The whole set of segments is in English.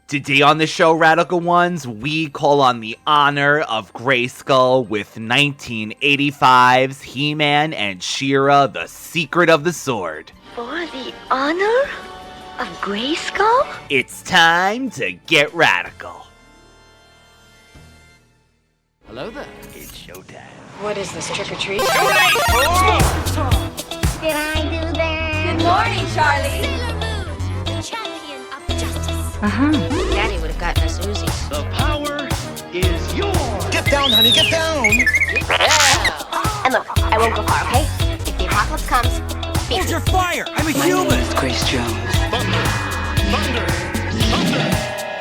Today on the show, Radical Ones, we call on the honor of Grayskull with 1985's He-Man and She-Ra, The Secret of the Sword. For the honor of Grayskull? It's time to get radical. Hello there. It's showtime. What is this, trick-or-treat? Did I do that? Good morning, Charlie. Sailor Moon, champion of justice. Daddy would have gotten us Uzis. The power is yours. Get down, honey, get down! And look, I won't go far, okay? If the apocalypse comes, Hold your fire! I'm a human! Grace Jones. Thunder, thunder, thunder,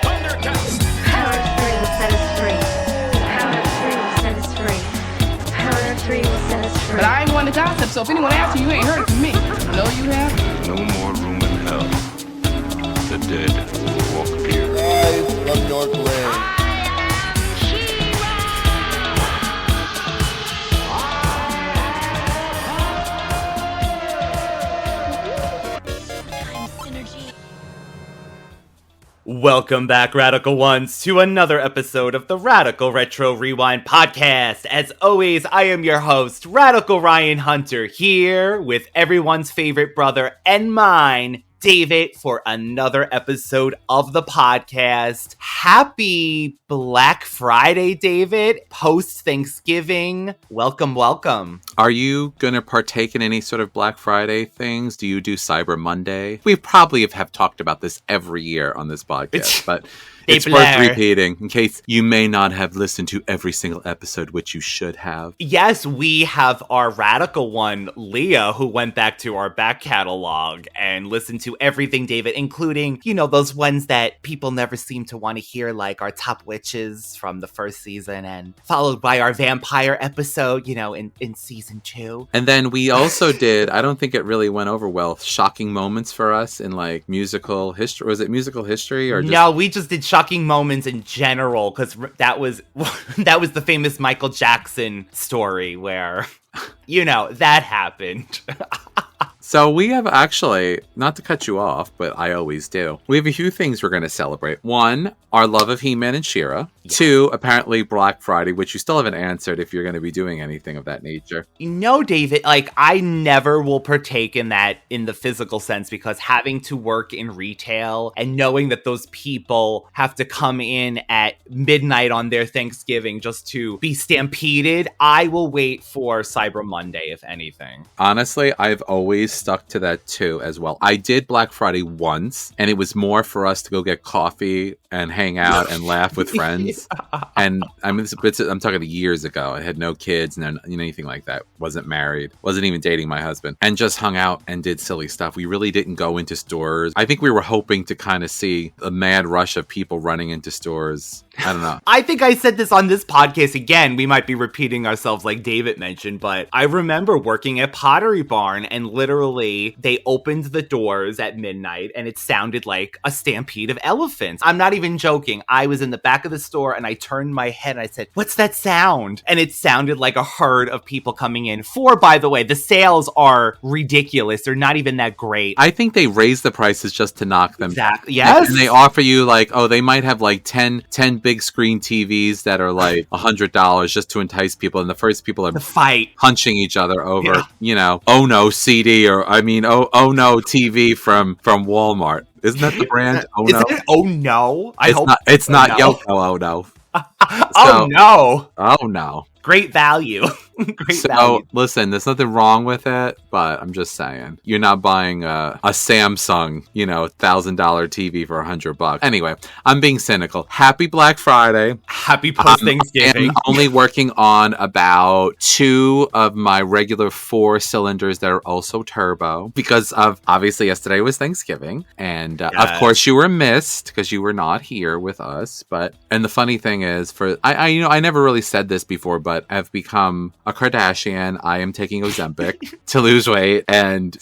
thundercats. Power of 3 will set us free. Power of 3 will set us free. Power of 3 will set us free. But I ain't one to gossip, so if anyone asks you ain't heard it from me. No, you have? No more room in hell. The dead walk here. Rise from your grave. Welcome back, Radical Ones, to another episode of the Radical Retro Rewind podcast. As always, I am your host, Radical Ryan Hunter, here with everyone's favorite brother and mine, David, for another episode of the podcast. Happy Black Friday, David. Post-Thanksgiving. Welcome, welcome. Are you going to partake in any sort of Black Friday things? Do you do Cyber Monday? We probably have talked about this every year on this podcast, but it's worth repeating in case you may not have listened to every single episode, which you should have. Yes, we have our radical one, Leah, who went back to our back catalog and listened to everything, David, including, you know, those ones that people never seem to want to hear, like our top witches from the first season, and followed by our vampire episode, you know, in season 2. And then we also did, I don't think it really went over well, shocking moments for us in like musical history. Was it musical history or just... No, we just did shocking moments in general, because that was the famous Michael Jackson story where, you know, that happened. So we have actually, not to cut you off, but I always do. We have a few things we're going to celebrate. One, our love of He-Man and She-Ra. Yeah. 2, apparently Black Friday, which you still haven't answered if you're going to be doing anything of that nature. No, David, like, I never will partake in that in the physical sense, because having to work in retail and knowing that those people have to come in at midnight on their Thanksgiving just to be stampeded, I will wait for Cyber Monday, if anything. Honestly, I've always stuck to that too as well. I did Black Friday once, and it was more for us to go get coffee and hang out and laugh with friends. And I mean, I'm talking years ago. I had no kids and anything like that. Wasn't married. Wasn't even dating my husband. And just hung out and did silly stuff. We really didn't go into stores. I think we were hoping to kind of see a mad rush of people running into stores. I don't know. I think I said this on this podcast again. We might be repeating ourselves like David mentioned, but I remember working at Pottery Barn, and literally they opened the doors at midnight and it sounded like a stampede of elephants. I'm not even joking. I was in the back of the store and I turned my head and I said, "What's that sound?" And it sounded like a herd of people coming in. By the way, the sales are ridiculous. They're not even that great. I think they raise the prices just to knock them. Exactly. Yes. And they offer you like, oh, they might have like 10 big screen TVs that are like $100 just to entice people. And the first people are the fight, punching each other over, you know, Oh No CD Oh No TV from Walmart. Isn't that the brand? Oh No. Is it Oh No? It's not Yoko Oh No. Oh No. Oh No. Great value. Value. Listen, there's nothing wrong with it, but I'm just saying, you're not buying a Samsung, you know, $1,000 TV for $100. Anyway, I'm being cynical. Happy Black Friday. Happy post-Thanksgiving. I'm only working on about 2 of my regular 4 cylinders that are also turbo, because of obviously yesterday was Thanksgiving, and of course you were missed because you were not here with us. And the funny thing is, I never really said this before, but I've become a Kardashian. I am taking Ozempic to lose weight, and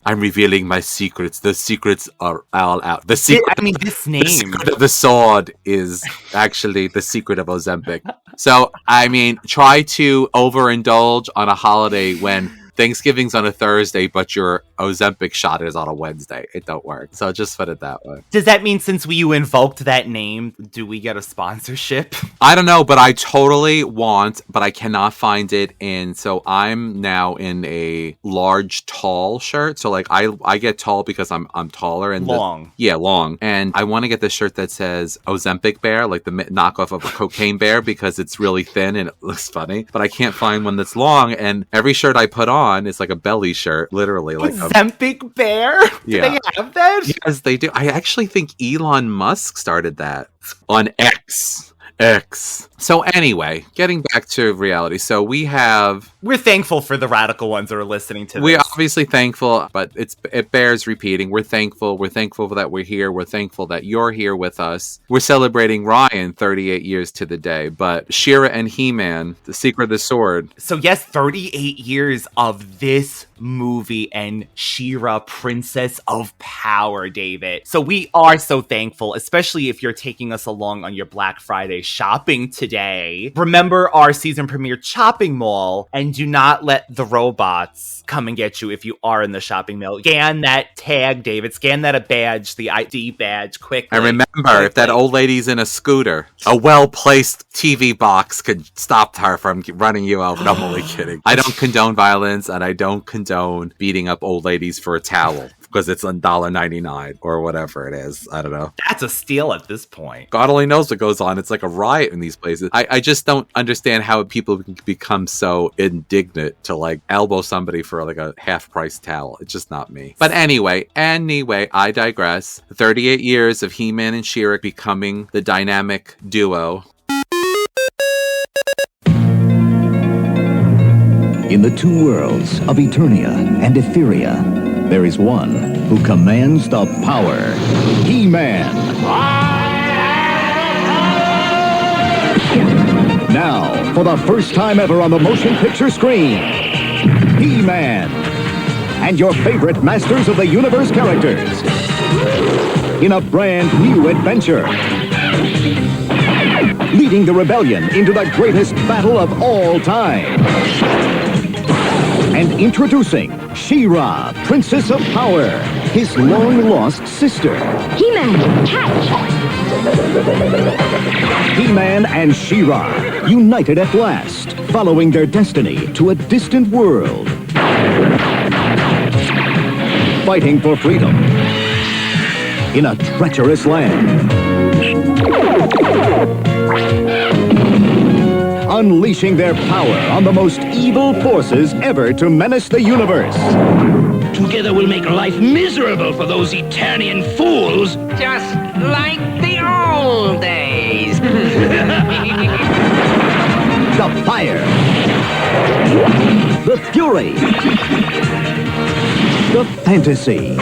I'm revealing my secrets. The secrets are all out. This name. The secret of the sword is actually the secret of Ozempic. So, I mean, try to overindulge on a holiday when Thanksgiving's on a Thursday, but you're Ozempic shot is on a Wednesday. It don't work. So just put it that way. Does that mean since you invoked that name, do we get a sponsorship? I don't know, but I totally want, but I cannot find it in. So I'm now in a large, tall shirt. So like I get tall because I'm taller and long. Long. And I want to get the shirt that says Ozempic bear, like the knockoff of a cocaine bear, because it's really thin and it looks funny. But I can't find one that's long. And every shirt I put on is like a belly shirt, literally. Like Ozempic bear? Do they have that? Yes, they do. I actually think Elon Musk started that on X. So anyway, getting back to reality. So we're thankful for the radical ones that are listening to this. We're obviously thankful, but it bears repeating. We're thankful that we're here. We're thankful that you're here with us. We're celebrating Ryan 38 years to the day, but She-Ra and He-Man, The Secret of the Sword. So yes, 38 years of this movie and She-Ra, Princess of Power, David. So we are so thankful, especially if you're taking us along on your Black Friday shopping today. Remember our season premiere shopping mall, and do not let the robots come and get you if you are in the shopping mall. Scan that tag, David. Scan that badge, the ID badge, quickly. And remember, if that old lady's in a scooter, a well-placed TV box could stop her from running you over. I'm only kidding. I don't condone violence, and I don't condone beating up old ladies for a towel. Because it's $1.99 or whatever it is. I don't know. That's a steal at this point. God only knows what goes on. It's like a riot in these places. I just don't understand how people can become so indignant to like elbow somebody for like a half-price towel. It's just not me. But anyway, I digress. 38 years of He-Man and She-Ra becoming the dynamic duo. In the two worlds of Eternia and Etheria, there is one who commands the power. He-Man. Now, for the first time ever on the motion picture screen, He-Man and your favorite Masters of the Universe characters in a brand new adventure, leading the rebellion into the greatest battle of all time. And introducing She-Ra, Princess of Power, his long-lost sister. He-Man, catch! He-Man and She-Ra, united at last, following their destiny to a distant world. Fighting for freedom in a treacherous land. Unleashing their power on the most evil forces ever to menace the universe. Together we'll make life miserable for those Eternian fools. Just like the old days. The fire. The fury. The fantasy.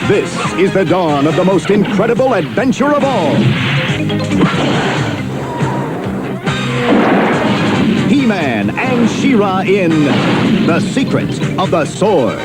This is the dawn of the most incredible adventure of all. He-Man and She-Ra in The Secret of the Sword.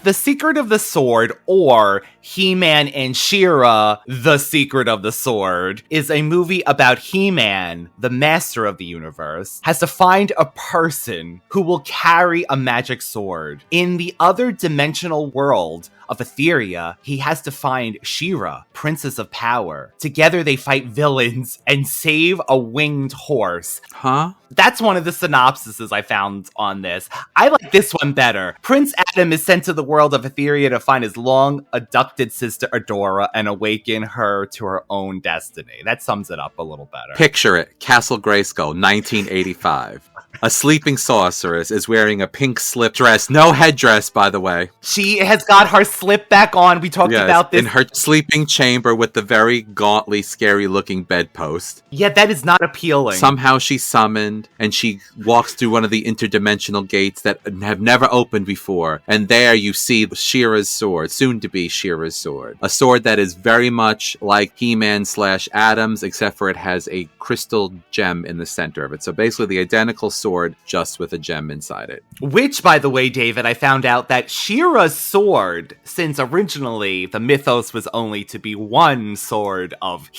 The Secret of the Sword, or He-Man and She-Ra, The Secret of the Sword, is a movie about He-Man, the master of the universe, has to find a person who will carry a magic sword. In the other dimensional world of Etheria, he has to find She-Ra, Princess of Power. Together they fight villains and save a winged horse. Huh? That's one of the synopsises I found on this. I like this one better. Prince Adam is sent to the world of Etheria to find his long abducted sister Adora and awaken her to her own destiny. That sums it up a little better. Picture it. Castle Grayskull, 1985. A sleeping sorceress is wearing a pink slip dress. No headdress, by the way. She has got her slip back on. We talked about this. In her sleeping chamber with the very gauntly, scary-looking bedpost. Yeah, that is not appealing. Somehow she's summoned, and she walks through one of the interdimensional gates that have never opened before. And there you see She-Ra's sword, soon to be She-Ra's She-Ra's sword. A sword that is very much like He-Man / Adam's, except for it has a crystal gem in the center of it. So basically the identical sword, just with a gem inside it. Which, by the way, David, I found out that She-Ra's sword, since originally the mythos was only to be one sword of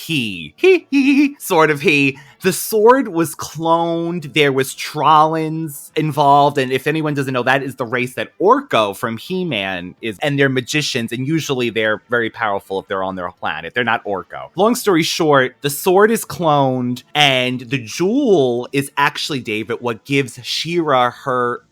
sword of he, the sword was cloned. There was Trollins involved, and if anyone doesn't know, that is the race that Orko from He-Man is, and they're magicians, and usually they're very powerful if they're on their planet. They're not Orko. Long story short, the sword is cloned, and the jewel is actually, David, what gives She-Ra her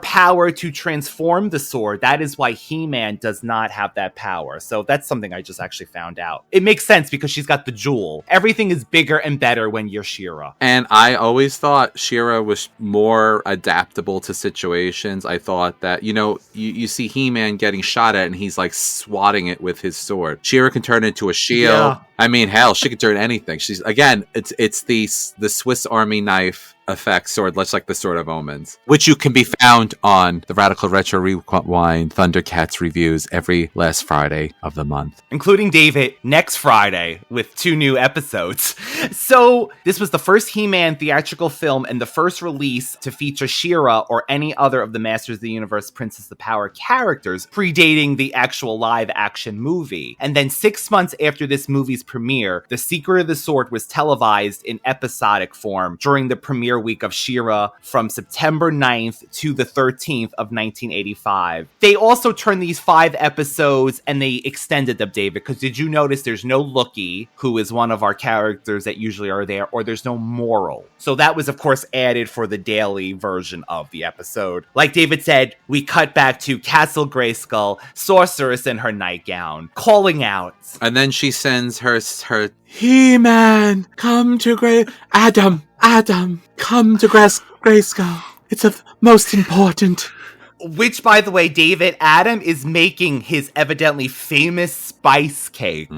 power to transform the sword. That is why He-Man does not have that power. So that's something I just actually found out. It makes sense because she's got the jewel. Everything is bigger and better when you're She-Ra. And I always thought She-Ra was more adaptable to situations. I thought that, you see He-Man getting shot at and he's like swatting it with his sword. She-Ra can turn into a shield. Yeah. I mean, hell, she can turn anything. She's, again, it's the Swiss Army knife effect sword, much like the Sword of Omens, which you can be found on the Radical Retro Rewind Thundercats reviews every last Friday of the month. Including David next Friday with 2 new episodes. So this was the first He-Man theatrical film and the first release to feature She-Ra or any other of the Masters of the Universe Princess of the Power characters, predating the actual live action movie. And then 6 months after this movie's premiere, The Secret of the Sword was televised in episodic form during the premiere week of She-Ra from September 9th to the 13th of 1985. They also turned these 5 episodes and they extended them, David, because did you notice there's no Lookie, who is one of our characters that usually are there, or there's no Moral. So that was, of course, added for the daily version of the episode. Like David said, we cut back to Castle Grayskull, Sorceress in her nightgown, calling out. And then she sends her He-Man, come to Adam, come to Grayskull. It's of most important. Which, by the way, David, Adam is making his evidently famous spice cake.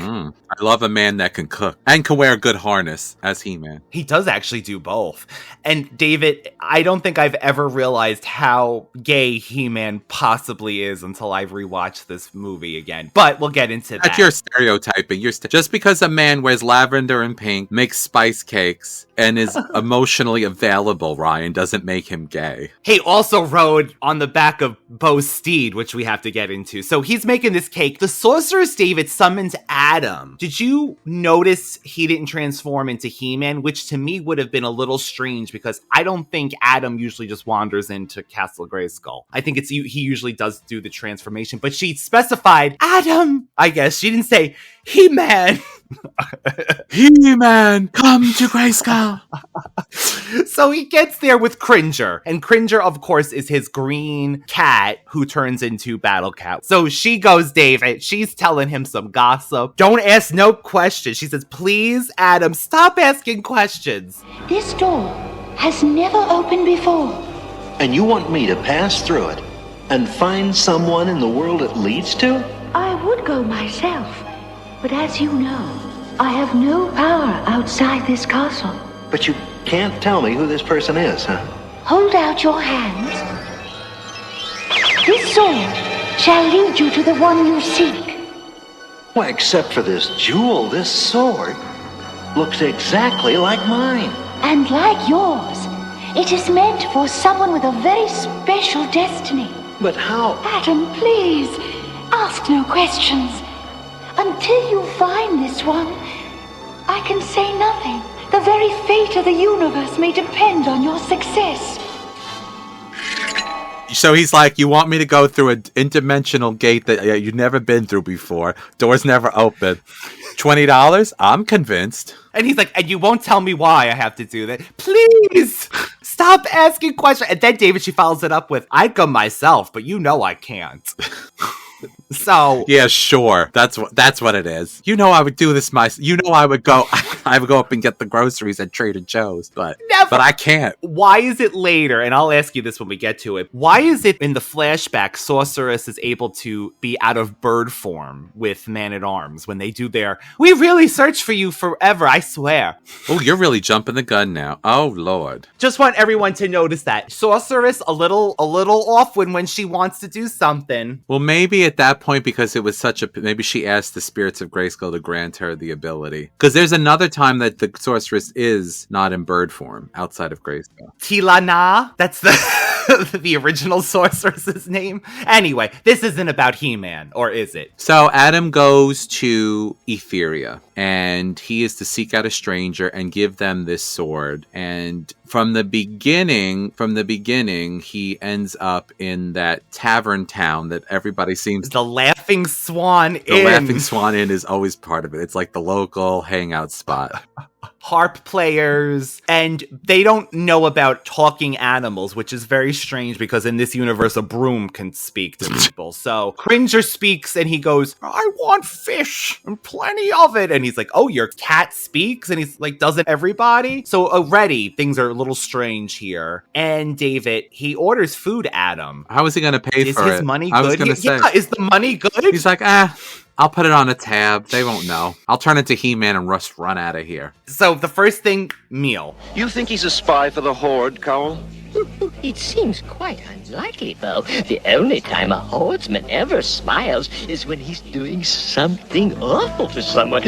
I love a man that can cook and can wear a good harness as He-Man. He does actually do both. And David, I don't think I've ever realized how gay He-Man possibly is until I've rewatched this movie again. But we'll get into that. That's your stereotyping. Just because a man wears lavender and pink, makes spice cakes, and is emotionally available, Ryan, doesn't make him gay. He also rode on the back of Bo's steed, which we have to get into. So he's making this cake. The sorceress, David, summons Adam. Did you notice he didn't transform into He-Man, which to me would have been a little strange because I don't think Adam usually just wanders into Castle Grayskull. I think he usually does do the transformation, but she specified Adam. I guess she didn't say He-Man. He-Man, come to Grayskull. So he gets there with Cringer, and Cringer, of course, is his green cat who turns into Battle Cat. So she goes, David, she's telling him some gossip. Don't ask no questions. She says, please, Adam, stop asking questions. This door has never opened before. And you want me to pass through it and find someone in the world it leads to? I would go myself, but as you know, I have no power outside this castle. But you can't tell me who this person is, huh? Hold out your hands. This sword shall lead you to the one you seek. Why, except for this jewel, this sword looks exactly like mine. And like yours, it is meant for someone with a very special destiny. But how? Adam, please, ask no questions. Until you find this one, I can say nothing. The very fate of the universe may depend on your success. So he's like, you want me to go through an interdimensional gate that you've never been through before. Doors never open. $20? I'm convinced. And he's like, and you won't tell me why I have to do that. Please stop asking questions. And then David, she follows it up with, I'd go myself, but you know I can't. So yeah, sure. That's what it is. You know I would do this myself. You know I would go. I would go up and get the groceries at Trader Joe's, but I can't. Why is it later, and I'll ask you this when we get to it, why is it in the flashback Sorceress is able to be out of bird form with Man-at-Arms when they do their, we really search for you forever, I swear. Oh, you're really jumping the gun now. Oh, Lord. Just want everyone to notice that. Sorceress, a little off when she wants to do something. Well, maybe at that point, because it was such a, maybe she asked the spirits of Grayskull to grant her the ability. Because there's another time that the Sorceress is not in bird form outside of Grayskull. Tilana, that's the original Sorceress's name. Anyway, this isn't about He-Man, or is it? So Adam goes to Etheria, and he is to seek out a stranger and give them this sword. And from the beginning, he ends up in that tavern town that everybody seems... The Laughing Swan Inn. The Laughing Swan Inn is always part of it. It's like the local hangout spot. Harp players, and they don't know about talking animals, which is very strange because in this universe a broom can speak to people. So Cringer speaks and he goes, I want fish and plenty of it. And he's like, oh, your cat speaks? And he's like, doesn't everybody? So already things are a little strange here. And David, he orders food, Adam. How is he going to pay for it? Is his money good? I was going to say. Yeah, is the money good? He's like, I'll put it on a tab. They won't know. I'll turn into He-Man and run out of here. So the first thing, meal. You think he's a spy for the Horde, Cowell? It seems quite unlikely, Bo. The only time a horseman ever smiles is when he's doing something awful to someone.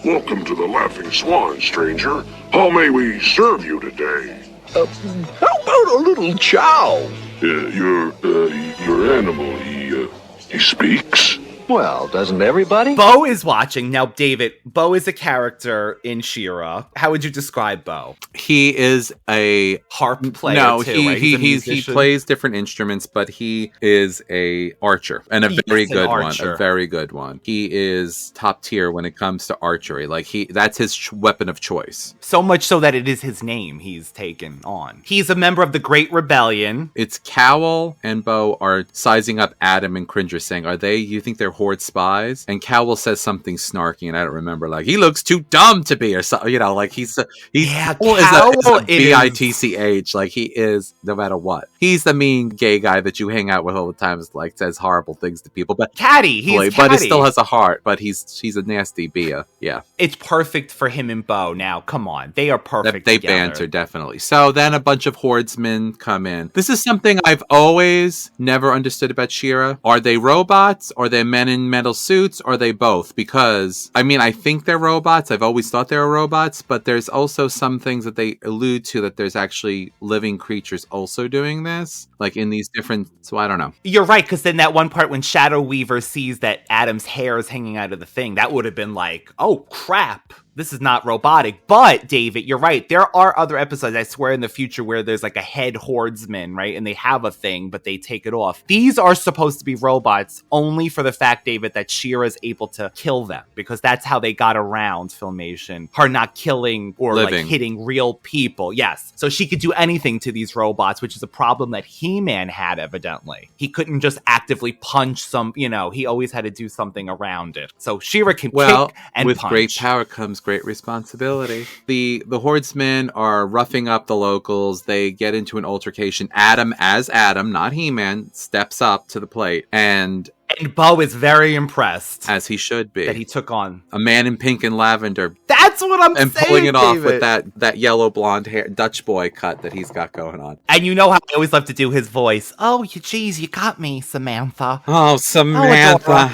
Welcome to the Laughing Swan, stranger. How may we serve you today? How about a little chow? Your animal, he speaks? Well, doesn't everybody? Bo is watching. Now, David, Bo is a character in She-Ra. How would you describe Bo? He is a harp player. No, too, right? he plays different instruments, but he is a archer and a very good one. A very good one. He is top tier when it comes to archery. Like that's his weapon of choice. So much so that it is his name he's taken on. He's a member of the Great Rebellion. It's Cowell and Bo are sizing up Adam and Cringer, saying, you think they're Horde spies? And Cowell says something snarky, and I don't remember, like, he looks too dumb to be, or something, like Cowell is a bitch, like he is, no matter what. He's the mean gay guy that you hang out with all the time, is like, says horrible things to people, but catty, but he still has a heart, but he's a nasty Bia. Yeah. It's perfect for him and Bo. Now, come on. They are perfect They together. banter, definitely. So then a bunch of Hordesmen come in. This is something I've always never understood about She-Ra. Are they robots? Are they men in metal suits? Or are they both? Because, I think they're robots. I've always thought they were robots, but there's also some things that they allude to that there's actually living creatures also doing this, like in these different, so I don't know. You're right, because then that one part when Shadow Weaver sees that Adam's hair is hanging out of the thing, that would have been like, oh crap. This is not robotic. But, David, you're right. There are other episodes, I swear, in the future where there's like a head Hordesman, right? And they have a thing, but they take it off. These are supposed to be robots only for the fact, David, that She-Ra is able to kill them. Because that's how they got around Filmation. Her not killing or like hitting real people. Yes. So she could do anything to these robots, which is a problem that He-Man had, evidently. He couldn't just actively punch some, he always had to do something around it. So She-Ra can kick and with punch. Great power comes great responsibility. The Hordesmen are roughing up the locals. They get into an altercation. Adam, as Adam, not He-Man, steps up to the plate and Bo is very impressed. As he should be. That he took on a man in pink and lavender. That's what I'm saying, And pulling it off with David. that yellow blonde hair, Dutch boy cut that he's got going on. And you know how I always love to do his voice. Oh, geez, you got me, Samantha. Oh, Samantha.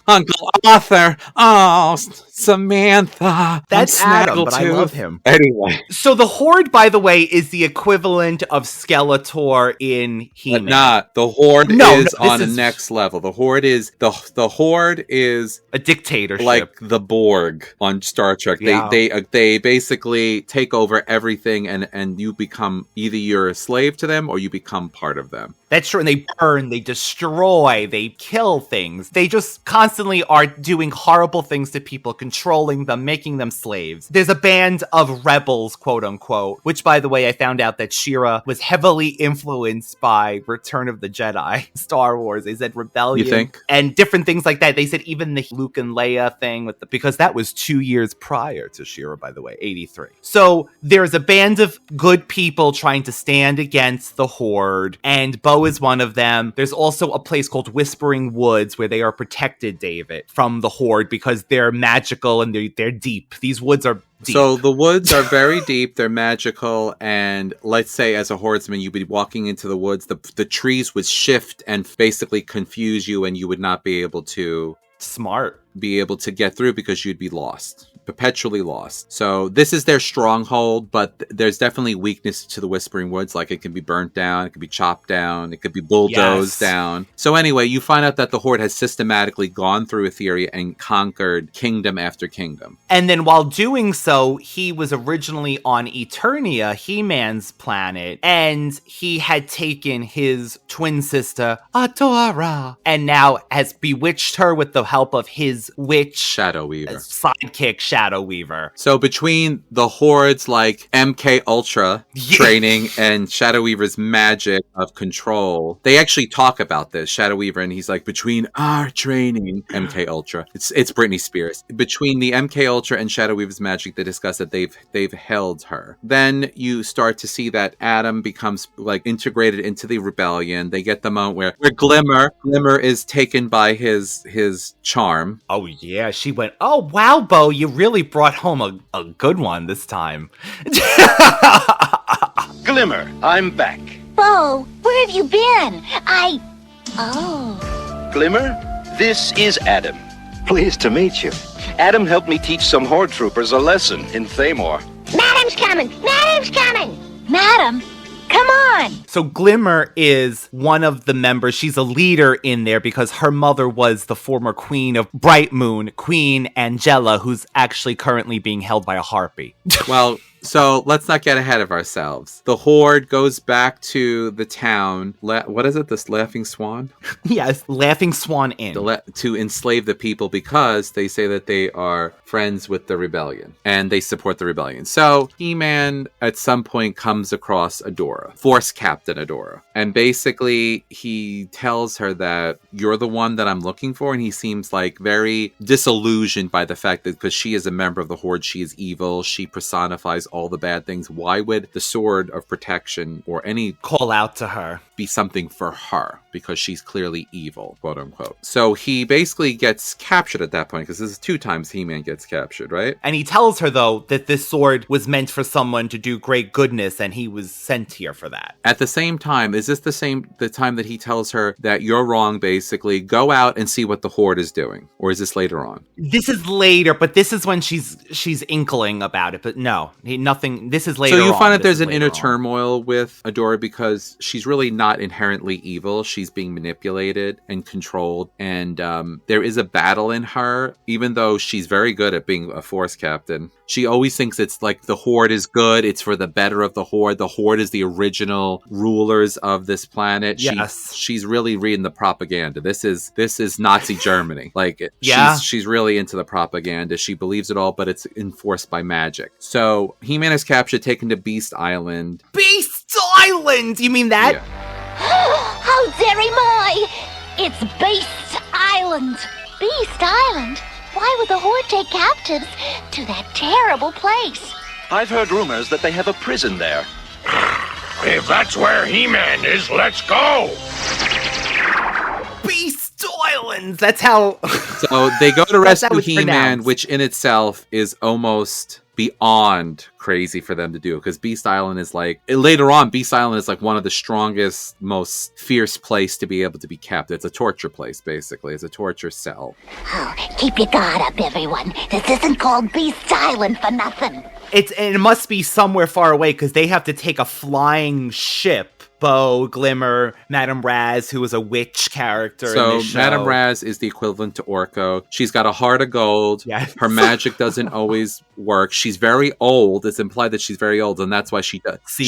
Uncle Arthur. Oh, Samantha. That's Adam, but I love him. Anyway. So the Horde, by the way, is the equivalent of Skeletor in He-Man. But not. The Horde is on the next level. The Horde is the Horde is a dictatorship, like the Borg on Star Trek. Yeah. They basically take over everything, and you become either you're a slave to them or you become part of them. That's true. And they burn, they destroy, they kill things. They just constantly are doing horrible things to people, controlling them, making them slaves. There's a band of rebels, quote unquote, which, by the way, I found out that She-Ra was heavily influenced by Return of the Jedi, Star Wars. They said rebellion. You think? And different things like that. They said even the Luke and Leia thing, because that was 2 years prior to She-Ra, by the way, 83. So there's a band of good people trying to stand against the Horde, and Bo is one of them. There's also a place called Whispering Woods where they are protected, David, from the Horde because they're magical and they're deep. These woods are deep. So the woods are very deep, they're magical, and let's say as a horseman, you'd be walking into the woods, the trees would shift and basically confuse you, and you would not be able to be able to get through because you'd be lost, perpetually lost. So this is their stronghold, but there's definitely weakness to the Whispering Woods. Like it can be burnt down, it could be chopped down, it could be bulldozed down. So anyway, you find out that the Horde has systematically gone through Etheria and conquered kingdom after kingdom. And then while doing so, he was originally on Eternia, He-Man's planet, and he had taken his twin sister, Adora, and now has bewitched her with the help of his witch Shadow Weaver, sidekick Shadow Weaver. So between the Horde's like MK Ultra training and Shadow Weaver's magic of control, they actually talk about this, Shadow Weaver, and he's like, between our training, MK Ultra, it's Britney Spears, between the MK Ultra and Shadow Weaver's magic, they discuss that they've held her. Then you start to see that Adam becomes like integrated into the rebellion. They get the moment where Glimmer is taken by his charm. Oh yeah, she went, oh wow, Bo, you really brought home a good one this time. Glimmer, I'm back. Bo, where have you been? Glimmer, this is Adam. Pleased to meet you. Adam helped me teach some Horde troopers a lesson in Thamor. Madam's coming! Madam's coming! Madam, come on! So Glimmer is one of the members. She's a leader in there because her mother was the former queen of Bright Moon, Queen Angela, who's actually currently being held by a harpy. Well, so let's not get ahead of ourselves. The Horde goes back to the town. What is it? This Laughing Swan? Yes, Laughing Swan Inn. To enslave the people because they say that they are friends with the rebellion and they support the rebellion. So He-Man at some point comes across Adora, Force Captain Adora. And basically he tells her that you're the one that I'm looking for. And he seems like very disillusioned by the fact that because she is a member of the Horde, she is evil. She personifies all the bad things. Why would the sword of protection or any call out to her be something for her? Because she's clearly evil, quote unquote. So he basically gets captured at that point, because this is 2 times He-Man gets captured, right? And he tells her, though, that this sword was meant for someone to do great goodness, and he was sent here for that. At the same time, is this the time that he tells her that you're wrong, basically, go out and see what the Horde is doing? Or is this later on? This is later, but this is when she's inkling about it, but no, nothing, this is later on. So you find that there's an inner turmoil with Adora because she's really not inherently evil. She's being manipulated and controlled, and there is a battle in her, even though she's very good at being a Force captain. She always thinks it's like the Horde is good, it's for the better of the Horde. The Horde is the original rulers of this planet. Yes. She's really reading the propaganda. This is Nazi Germany. Like, yeah. She's really into the propaganda. She believes it all, but it's enforced by magic. So He-Man is captured, taken to Beast Island. Beast Island? You mean that? Yeah. How dare my! It's Beast Island! Beast Island? Why would the Horde take captives to that terrible place? I've heard rumors that they have a prison there. If that's where He-Man is, let's go! Beast Island! That's how... So they go to rescue He-Man, pronounced. which in itself is almost beyond crazy for them to do, because Beast Island is like, later on, Beast Island is like one of the strongest, most fierce place to be able to be kept. It's a torture place, basically. It's a torture cell. Oh, keep your guard up, everyone. This isn't called Beast Island for nothing. It must be somewhere far away, because they have to take a flying ship Bo, Glimmer, Madame Raz, who was a witch character in this show. Madame Raz is the equivalent to Orko. She's got a heart of gold. Yes. Her magic doesn't always work. She's very old. It's implied that she's very old, and that's why she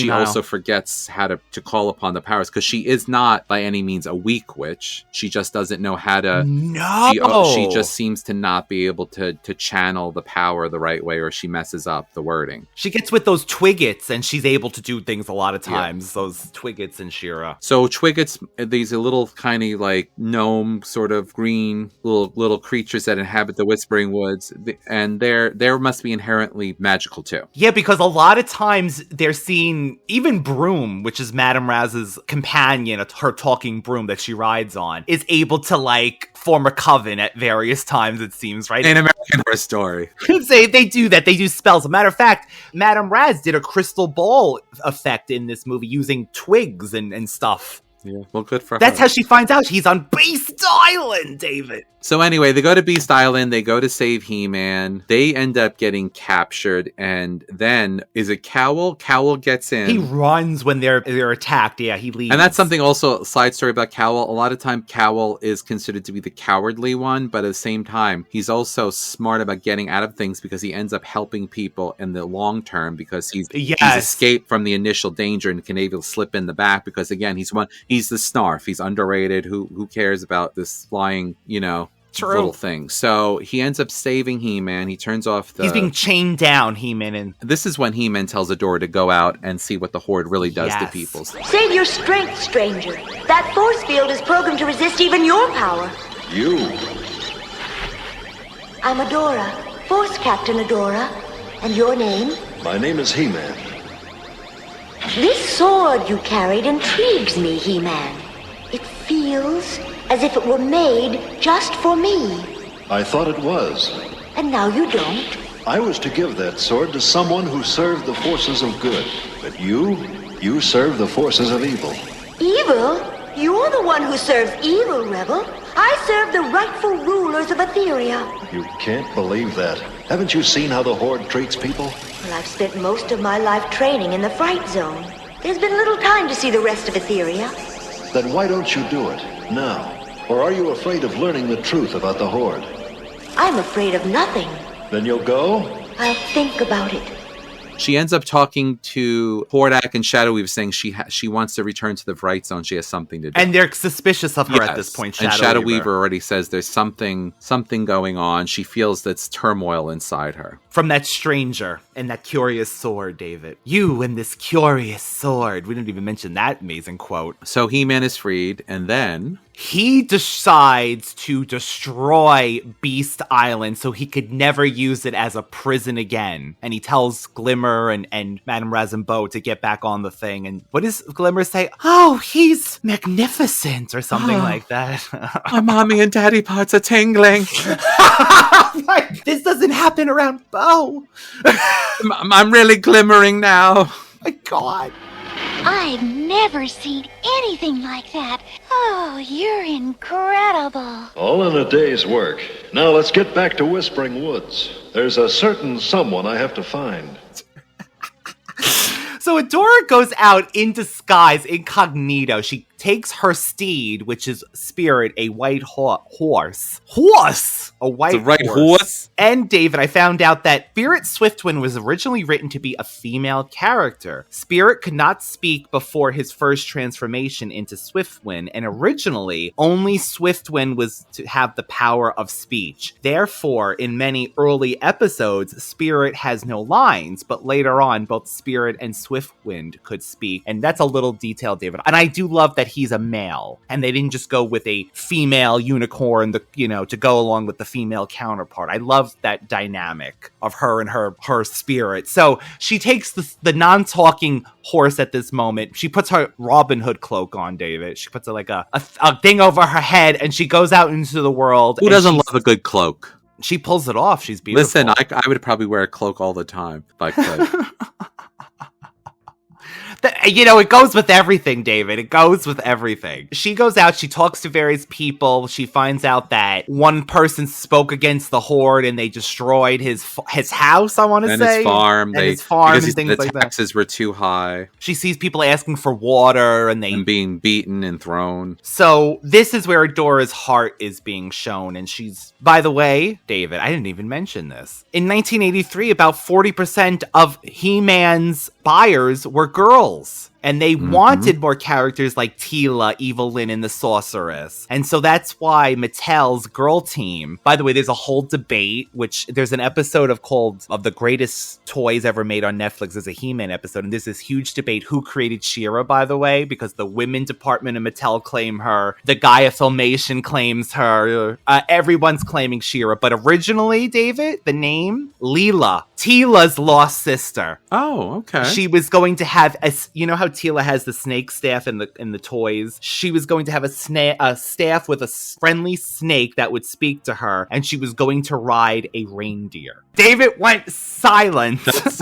also forgets how to call upon the powers, because she is not by any means a weak witch. She just doesn't know how to. No, she just seems to not be able to channel the power the right way, or she messes up the wording. She gets with those Twiggets, and she's able to do things a lot of times. Yeah. Those Twiggets and She-Ra. So Twiggets, these are little tiny like gnome sort of green little creatures that inhabit the Whispering Woods, and they must be inherently magical too. Yeah, because a lot of times they're seen, even Broom, which is Madame Raz's companion, her talking broom that she rides on, is able to like form a coven at various times, it seems, right? In American Horror Story. They do that. They do spells. As a matter of fact, Madame Raz did a crystal ball effect in this movie using twigs and stuff. Yeah, well, good for her. That's how she finds out he's on Beast Island, David. So anyway, they go to Beast Island, they go to save He-Man, they end up getting captured, and then, is it Cowl? Cowl gets in. He runs when they're attacked, yeah, he leaves. And that's something also, a side story about Cowl, a lot of time Cowl is considered to be the cowardly one, but at the same time, he's also smart about getting out of things because he ends up helping people in the long term, because he's escaped from the initial danger and can able to slip in the back, because again, he's the snarf, he's underrated, who cares about this flying, little thing. So he ends up saving He-Man. He turns off he's being chained down, He-Man. And this is when He-Man tells Adora to go out and see what the Horde really does to people. Save your strength, stranger. That force field is programmed to resist even your power. You? I'm Adora, Force Captain Adora. And your name? My name is He-Man. This sword you carried intrigues me, He-Man. It feels as if it were made just for me. I thought it was. And now you don't. I was to give that sword to someone who served the forces of good. But you serve the forces of evil. Evil? You're the one who serves evil, Rebel. I serve the rightful rulers of Etheria. You can't believe that. Haven't you seen how the Horde treats people? Well, I've spent most of my life training in the Fright Zone. There's been little time to see the rest of Etheria. Then why don't you do it now? Or are you afraid of learning the truth about the Horde? I'm afraid of nothing. Then you'll go? I'll think about it. She ends up talking to Hordak and Shadowweave, saying she wants to return to the Fright Zone. She has something to do. And they're suspicious of her at this point, And Shadowweaver already says there's something going on. She feels that's turmoil inside her. From that stranger and that curious sword, David. You and this curious sword. We didn't even mention that amazing quote. So He-Man is freed, and then he decides to destroy Beast Island so he could never use it as a prison again. And he tells Glimmer and Madame Raz and Bo to get back on the thing. And what does Glimmer say? Oh, he's magnificent or something like that. My mommy and daddy parts are tingling. This doesn't happen around Bo. I'm really glimmering now. Oh my God. I've never seen anything like that. Oh, you're incredible. All in a day's work. Now let's get back to Whispering Woods. There's a certain someone I have to find. So Adora goes out in disguise, incognito. She takes her steed, which is Spirit, a white horse. A white horse. And David, I found out that Spirit Swiftwind was originally written to be a female character. Spirit could not speak before his first transformation into Swiftwind, and originally only Swiftwind was to have the power of speech. Therefore, in many early episodes, Spirit has no lines, but later on, both Spirit and Swiftwind could speak. And that's a little detail, David. And I do love that he's a male, and they didn't just go with a female unicorn, to go along with the female counterpart. I love that dynamic of her and her spirit. So she takes the non-talking horse at this moment. She puts her Robin Hood cloak on, David. She puts a thing over her head, and she goes out into the world. Who doesn't love a good cloak? She pulls it off. She's beautiful. Listen, I would probably wear a cloak all the time. Like It goes with everything, David. It goes with everything. She goes out, she talks to various people. She finds out that one person spoke against the Horde and they destroyed his house, I want to say. His farm. His farm and things like that. The taxes were too high. She sees people asking for water and being beaten and thrown. So this is where Adora's heart is being shown. And she's, by the way, David, I didn't even mention this. In 1983, about 40% of He-Man's buyers were girls. And they wanted more characters like Teela, Evil Lyn, and the Sorceress. And so that's why Mattel's girl team, by the way, there's a whole debate, which there's an episode of the greatest toys ever made on Netflix. There's a He-Man episode, and there's this huge debate who created She-Ra, by the way, because the women department of Mattel claim her, the Gaia Filmation claims her, everyone's claiming She-Ra. But originally, David, the name, Leela, Teela's lost sister. Oh, okay. She was going to have how Teela has the snake staff in the toys. She was going to have a staff with a friendly snake that would speak to her, and she was going to ride a reindeer. David went silent. That's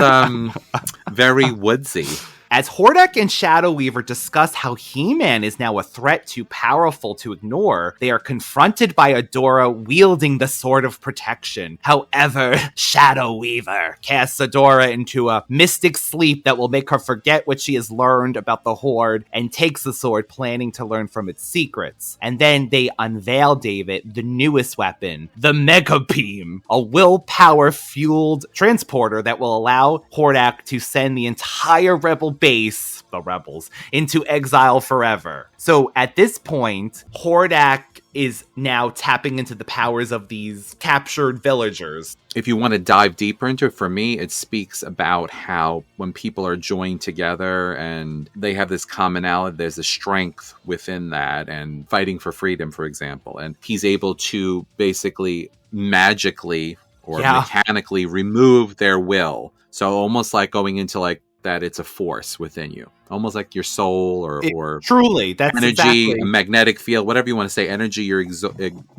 very woodsy. As Hordak and Shadow Weaver discuss how He-Man is now a threat too powerful to ignore, they are confronted by Adora wielding the Sword of Protection. However, Shadow Weaver casts Adora into a mystic sleep that will make her forget what she has learned about the Horde and takes the sword, planning to learn from its secrets. And then they unveil, David, the newest weapon, the Mega Beam, a willpower-fueled transporter that will allow Hordak to send the entire Rebel base, the rebels, into exile forever. So at this point, Hordak is now tapping into the powers of these captured villagers. If you want to dive deeper into it, for me, it speaks about how when people are joined together and they have this commonality, there's a strength within that, and fighting for freedom, for example. And he's able to basically magically or mechanically remove their will. So almost like going into like that it's a force within you, almost like your soul or truly that's energy, a magnetic field, whatever you want to say, energy you're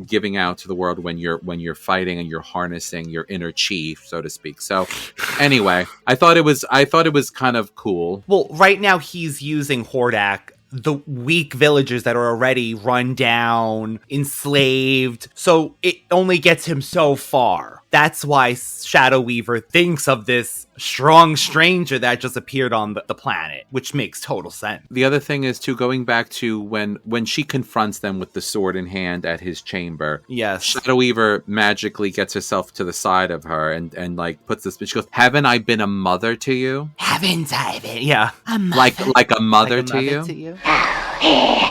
giving out to the world when you're fighting and you're harnessing your inner chi, so to speak. So anyway, I thought it was kind of cool. Well, right now he's using Hordak, the weak villagers that are already run down, enslaved. So it only gets him so far. That's why Shadow Weaver thinks of this strong stranger that just appeared on the planet, which makes total sense. The other thing is, too, going back to when she confronts them with the sword in hand at his chamber. Yes. Shadow Weaver magically gets herself to the side of her and like puts this, she goes, "Haven't I been a mother to you? Haven't I been?" Yeah. A mother. Like a mother to you?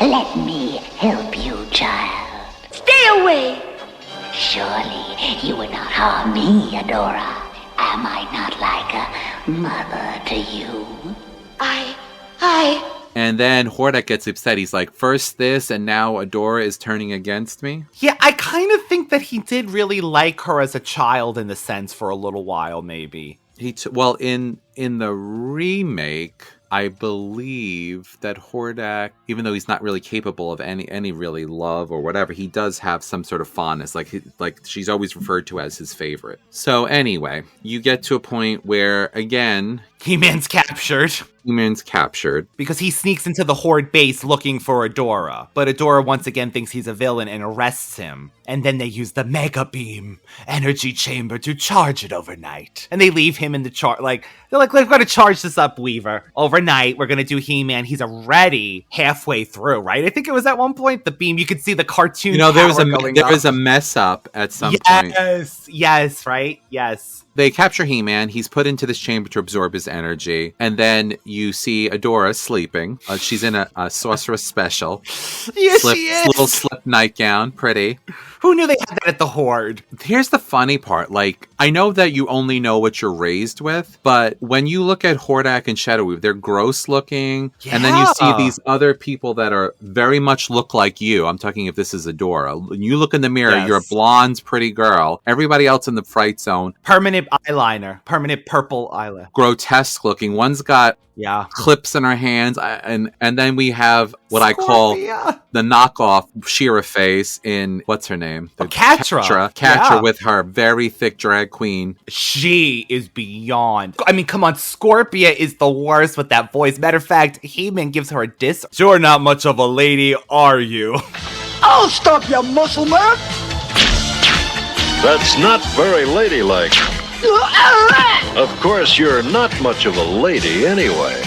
Let me help you, child. Stay away! Surely you would not harm me, Adora. Am I not like a mother to you? And then Hordak gets upset. He's like, first this, and now Adora is turning against me? Yeah, I kind of think that he did really like her as a child in the sense for a little while, maybe. Well, in the remake, I believe that Hordak, even though he's not really capable of any really love or whatever, he does have some sort of fondness. Like she's always referred to as his favorite. So anyway, you get to a point where, again, He-Man's captured. He-Man's captured. Because he sneaks into the Horde base looking for Adora. But Adora once again thinks he's a villain and arrests him. And then they use the Mega Beam energy chamber to charge it overnight. And they leave him in the they're like, we're going to charge this up, Weaver. Overnight, we're going to do He-Man. He's already halfway through, right? I think it was at one point, the beam, you could see the cartoon there was a mess up at some point. Yes, right? Yes. They capture He-Man. He's put into this chamber to absorb his energy. And then you see Adora sleeping. She's in a sorceress special. Yes, she is. Little slip nightgown. Pretty. Who knew they had that at the Horde? Here's the funny part. Like, I know that you only know what you're raised with, but when you look at Hordak and Shadow Weaver, they're gross looking. Yeah. And then you see these other people that are very much look like you. I'm talking if this is Adora. When you look in the mirror, you're a blonde, pretty girl. Everybody else in the fright zone. Permanent eyeliner. Permanent purple eyeliner. Grotesque looking. One's got clips in her hands, and then we have what I call the knockoff She-Ra face in what's her name? Catra. Catra with her very thick drag drag queen. She is beyond. I mean, come on, Scorpia is the worst with that voice. Matter of fact, He-Man gives her a diss. You're not much of a lady, are you? I'll stop you, muscle man! That's not very ladylike. Of course, you're not much of a lady anyway.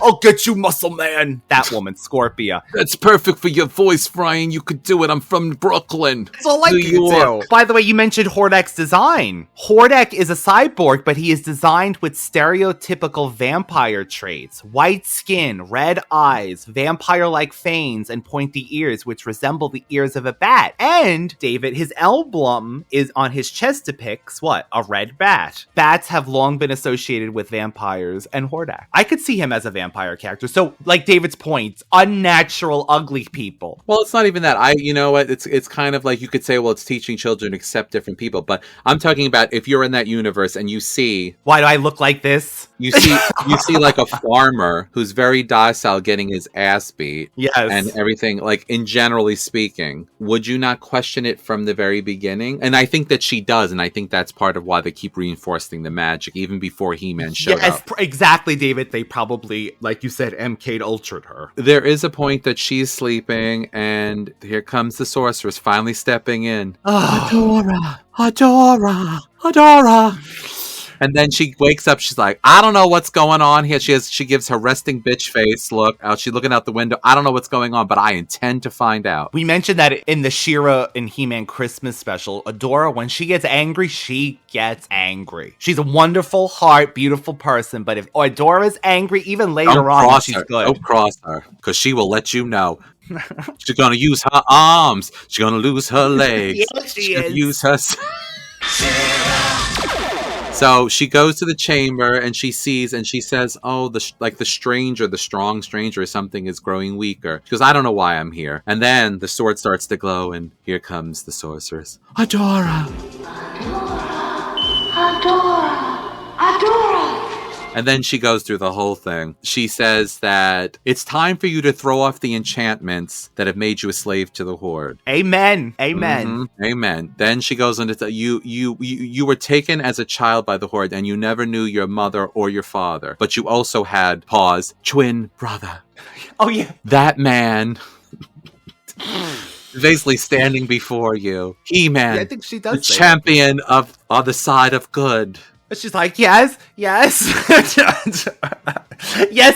I'll get you, muscle man. That woman, Scorpia. That's perfect for your voice, Brian. You could do it. I'm from Brooklyn. That's all I can do. By the way, you mentioned Hordek's design. Hordek is a cyborg, but he is designed with stereotypical vampire traits. White skin, red eyes, vampire-like fangs, and pointy ears, which resemble the ears of a bat. And, David, his emblem is on his chest depicts, what? A red bat. Bats have long been associated with vampires and Hordek. I could see him as a vampire character. So, like David's point, unnatural, ugly people. Well, it's not even that. You know what? It's kind of like you could say, well, it's teaching children to accept different people. But I'm talking about if you're in that universe and you see, why do I look like this? You see like a farmer who's very docile getting his ass beat. Yes. And everything, like in generally speaking, would you not question it from the very beginning? And I think that she does, and I think that's part of why they keep reinforcing the magic even before He-Man showed up. Yes, exactly, David. They probably, like you said, MK'd Ultra'd her. There is a point that she's sleeping, and here comes the sorceress finally stepping in. Oh. Adora. And then she wakes up. She's like, I don't know what's going on here. She gives her resting bitch face look. She's looking out the window. I don't know what's going on, but I intend to find out. We mentioned that in the She-Ra and He-Man Christmas special, Adora, when she gets angry, she gets angry. She's a wonderful heart, beautiful person, but if Adora's angry, even later on, she's good. Don't cross her, because she will let you know. She's going to use her arms. She's going to lose her legs. Yes, she is. Use her... So she goes to the chamber and she sees and she says, oh, the strong stranger or something is growing weaker. She goes, I don't know why I'm here. And then the sword starts to glow and here comes the sorceress. Adora! And then she goes through the whole thing. She says that it's time for you to throw off the enchantments that have made you a slave to the Horde. Amen. Amen. Mm-hmm. Amen. Then she goes into you were taken as a child by the Horde and you never knew your mother or your father. But you also had, twin brother. Oh, yeah. That man... basically standing before you. He-Man. Yeah, I think she does the champion on the side of good. She's like, yes. Yes,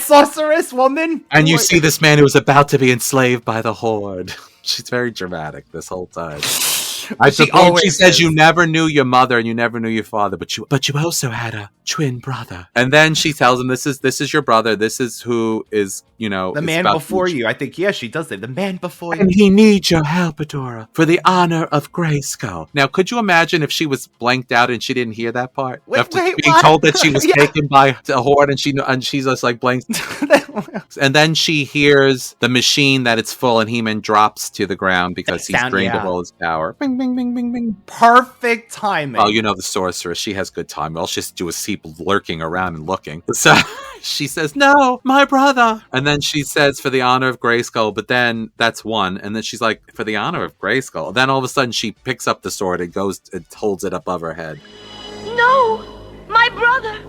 sorceress woman. And you see this man who was about to be enslaved by the Horde. She's very dramatic this whole time. She says you never knew your mother and you never knew your father, but you also had a twin brother. And then she tells him, this is your brother. This is who is, the man before you. I think, yes, she does say the man before you. And he needs your help, Adora, for the honor of Grayskull. Now, could you imagine if she was blanked out and she didn't hear that part? After being told that she was taken by a Horde and she's just like blanked. And then she hears the machine that it's full and He-Man drops to the ground because he's drained of all his power. Bing, bing, bing, bing, bing. Perfect timing. Oh, the sorceress. She has good time. All she has to do is see people lurking around and looking. So she says, no, my brother. And then she says, for the honor of Grayskull. But then that's one. And then she's like, for the honor of Grayskull. Then all of a sudden she picks up the sword and goes and holds it above her head. No, my brother.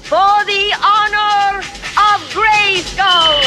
For the honor of Grayskull.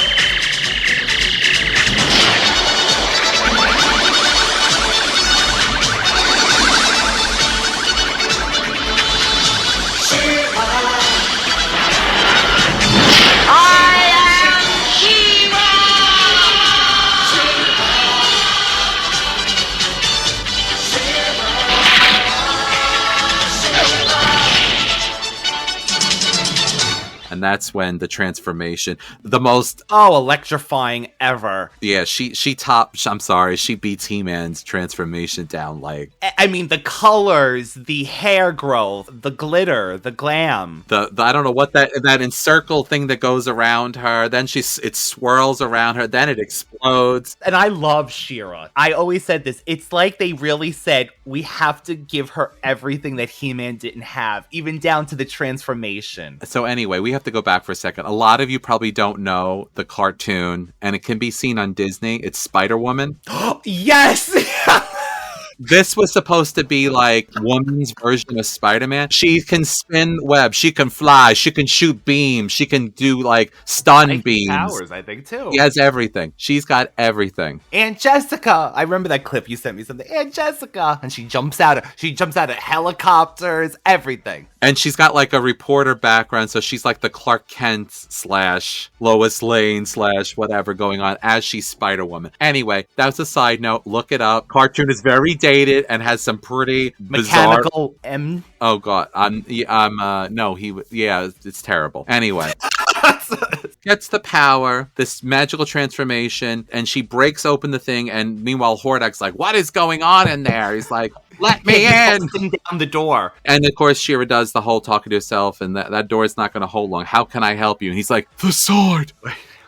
And that's when the transformation, the most electrifying ever. Yeah, she beats He-Man's transformation down like. I mean, the colors, the hair growth, the glitter, the glam. The I don't know what that encircle thing that goes around her. Then it swirls around her. Then it explodes. And I love She-Ra. I always said this. It's like they really said we have to give her everything that He-Man didn't have, even down to the transformation. So anyway, we have to go back for a second. A lot of you probably don't know the cartoon, and it can be seen on Disney. It's Spider-Woman. Yes! This was supposed to be like woman's version of Spider-Man. She can spin web, she can fly, she can shoot beams, she can do like stun beams. Powers, I think, too. She has everything. She's got everything. Aunt Jessica. I remember that clip you sent me something. Aunt Jessica. And she jumps out of helicopters, everything. And she's got like a reporter background, so she's like the Clark Kent / Lois Lane / whatever going on as she's Spider-Woman. Anyway, that was a side note. Look it up. Cartoon is very dated and has some pretty Mechanical bizarre... M. Oh God, it's terrible. Anyway. Gets the power, this magical transformation, and she breaks open the thing, and meanwhile Hordak's like, what is going on in there? He's like, let me in! Down the door. And of course She-Ra does the whole talking to herself, and that door is not going to hold long. How can I help you? And he's like, the sword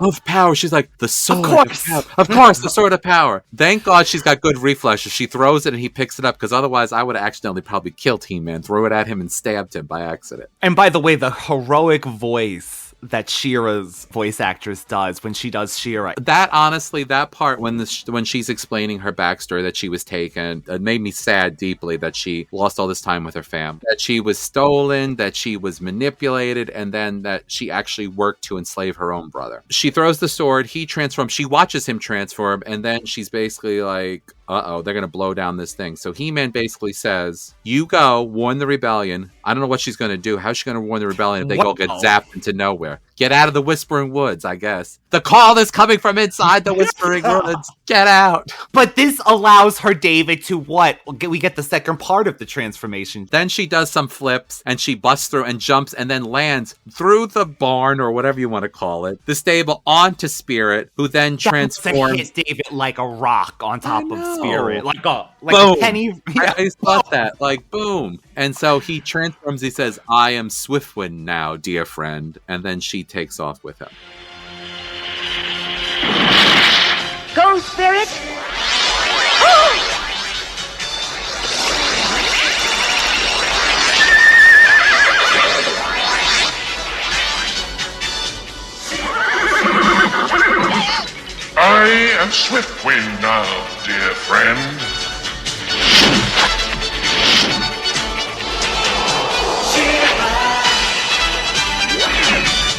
of power. She's like, the sword of power. Of course, the sword of power. Thank God she's got good reflexes. She throws it and he picks it up, because otherwise I would have accidentally probably killed He-Man, threw it at him and stabbed him by accident. And by the way, the heroic voice that She-Ra's voice actress does when she does She-Ra. That, honestly, that part when she's explaining her backstory, that she was taken, it made me sad deeply that she lost all this time with her fam. That she was stolen, that she was manipulated, and then that she actually worked to enslave her own brother. She throws the sword, he transforms, she watches him transform, and then she's basically like, uh-oh, they're going to blow down this thing. So He-Man basically says, you go, warn the rebellion. I don't know what she's going to do. How's she going to warn the rebellion if they go get zapped into nowhere? Get out of the Whispering Woods, I guess. The call is coming from inside the Whispering Woods. Get out. But this allows her, David, to what? We get the second part of the transformation. Then she does some flips, and she busts through and jumps and then lands through the barn, or whatever you want to call it, the stable, onto Spirit, who then transforms. Hit David like a rock on top of Spirit. Like a penny. I thought that. Like, boom. And so he transforms. He says, I am Swiftwind now, dear friend. And then she takes off with him. Go, Spirit! I am Swiftwind now, dear friend.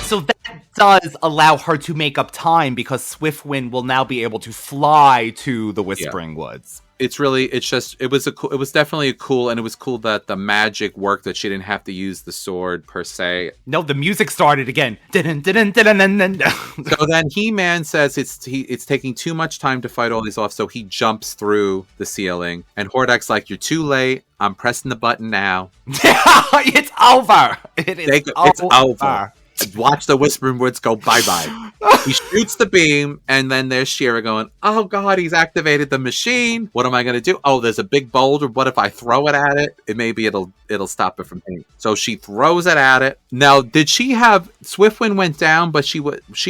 So that does allow her to make up time, because Swiftwind will now be able to fly to the Whispering Woods. It was definitely cool, and it was cool that the magic worked, that she didn't have to use the sword per se. No, the music started again. So then He-Man says it's taking too much time to fight all these off, so he jumps through the ceiling, and Hordak's like, you're too late. I'm pressing the button now. It's over. It's over. Watch the Whispering Woods go bye-bye. He shoots the beam, and then there's She-Ra going, oh God, he's activated the machine. What am I going to do? Oh, there's a big boulder. What if I throw it at it? Maybe it'll stop it from hitting. So she throws it at it. Now, did she have... Swiftwind went down, but she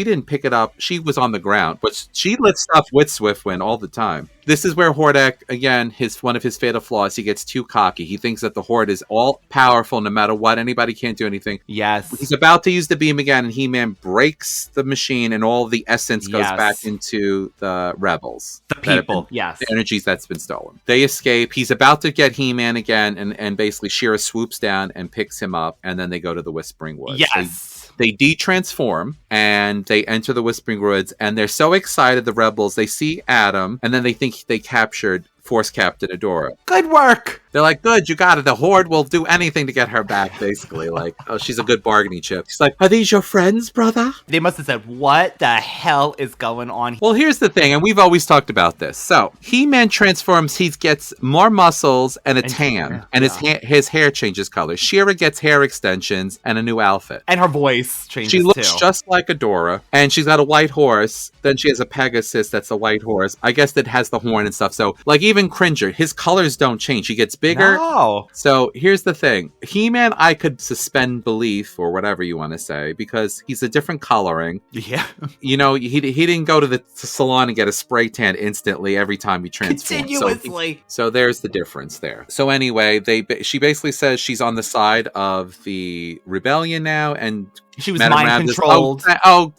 didn't pick it up. She was on the ground. But she lifts stuff with Swiftwind all the time. This is where Hordak, again, one of his fatal flaws, he gets too cocky. He thinks that the Horde is all powerful no matter what. Anybody can't do anything. Yes. He's about to use the beam again, and He-Man breaks the machine, and all the essence goes back into the rebels. The people, yes. The energies that's been stolen. They escape. He's about to get He-Man again, and basically She-Ra swoops down and picks him up, and then they go to the Whispering Woods. Yes. They de-transform, and they enter the Whispering Woods, and they're so excited, the rebels, they see Adam, and then they think they captured Force Captain Adora. Good work! They're like, good, you got it. The Horde will do anything to get her back, basically. Like, oh, she's a good bargaining chip. She's like, are these your friends, brother? They must have said, what the hell is going on? Well, here's the thing, and we've always talked about this. So, He-Man transforms, he gets more muscles and a tan, and his hair changes color. She-Ra gets hair extensions and a new outfit. And her voice changes, She looks just like Adora, and she's got a white horse. Then she has a Pegasus that's a white horse. I guess that has the horn and stuff. So, like, even Cringer, his colors don't change. He gets bigger. No. So here's the thing. He-Man, I could suspend belief, or whatever you want to say, because he's a different coloring. Yeah. You know, he didn't go to the salon and get a spray tan instantly every time he transforms. Continuously. So there's the difference there. So anyway, she basically says she's on the side of the rebellion now, and She was Madame mind Raz controlled.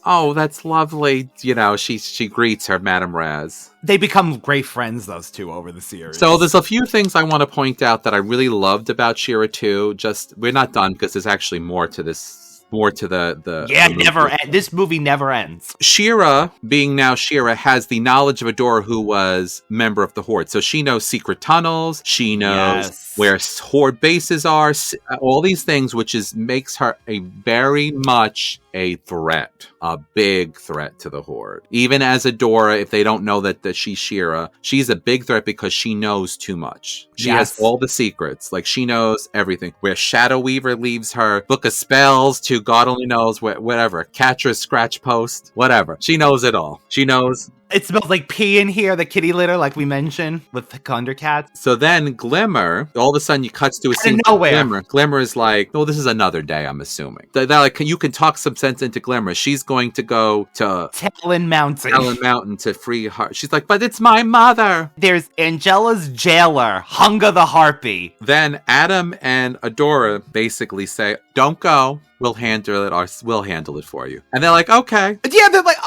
Oh, that's lovely. You know, she greets her, Madame Raz. They become great friends, those two, over the series. So there's a few things I want to point out that I really loved about She-Ra 2. Just, we're not done because there's actually more to this. More to the this movie never ends. She-Ra, being now She-Ra, has the knowledge of Adora, who was member of the Horde. So she knows secret tunnels. She knows where Horde bases are. All these things, which makes her a very much a threat, a big threat to the Horde. Even as Adora, if they don't know that she's She-Ra, she's a big threat because she knows too much. She has all the secrets. Like, she knows everything. Where Shadow Weaver leaves her book of spells to God only knows whatever. Catcher's scratch post, whatever. She knows it all. She knows. It smells like pee in here, the kitty litter, like we mentioned, with the Thundercats. So then Glimmer, all of a sudden you cuts to a scene with Glimmer. Glimmer is like, oh, this is another day, I'm assuming. They're like, you can talk some sense into Glimmer. She's going to go to Talon Mountain to free her. She's like, but it's my mother. There's Angela's jailer, Hunger the Harpy. Then Adam and Adora basically say, don't go. We'll handle it for you. And they're like, okay. Yeah, they're like,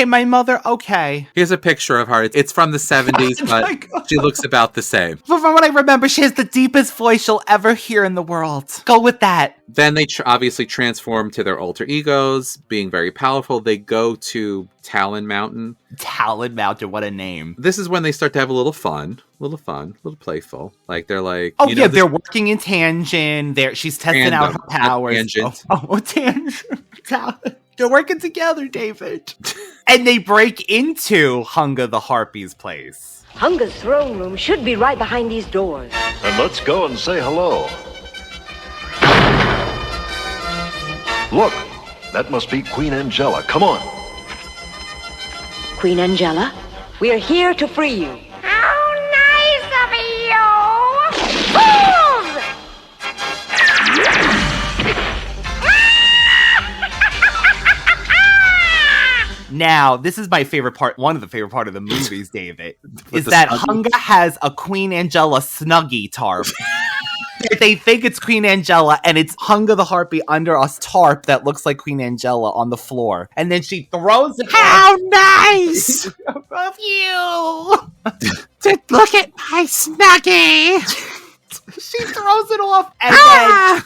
my mother, okay. Here's a picture of her. It's from the 70s, but she looks about the same. But from what I remember, she has the deepest voice you'll ever hear in the world. Go with that. Then they obviously transform to their alter egos, being very powerful. They go to Talon Mountain. Talon Mountain, what a name. This is when they start to have a little fun, a little playful. Like, they're like... they're working in Tangent. She's testing out her powers. Tangent. Tangent. They're working together, David. And they break into Hunger the Harpy's place. Hunger's throne room should be right behind these doors. And let's go and say hello. Look, that must be Queen Angela. Come on. Queen Angela, we are here to free you. How nice of you! Fools! Now, this is my favorite part, one of the favorite part of the movies, David, is that Hunger has a Queen Angela Snuggie tarp. They think it's Queen Angela, and it's Hunger the Harpy under a tarp that looks like Queen Angela on the floor. And then she throws it. How nice of you to look at my Snuggie. She throws it off, and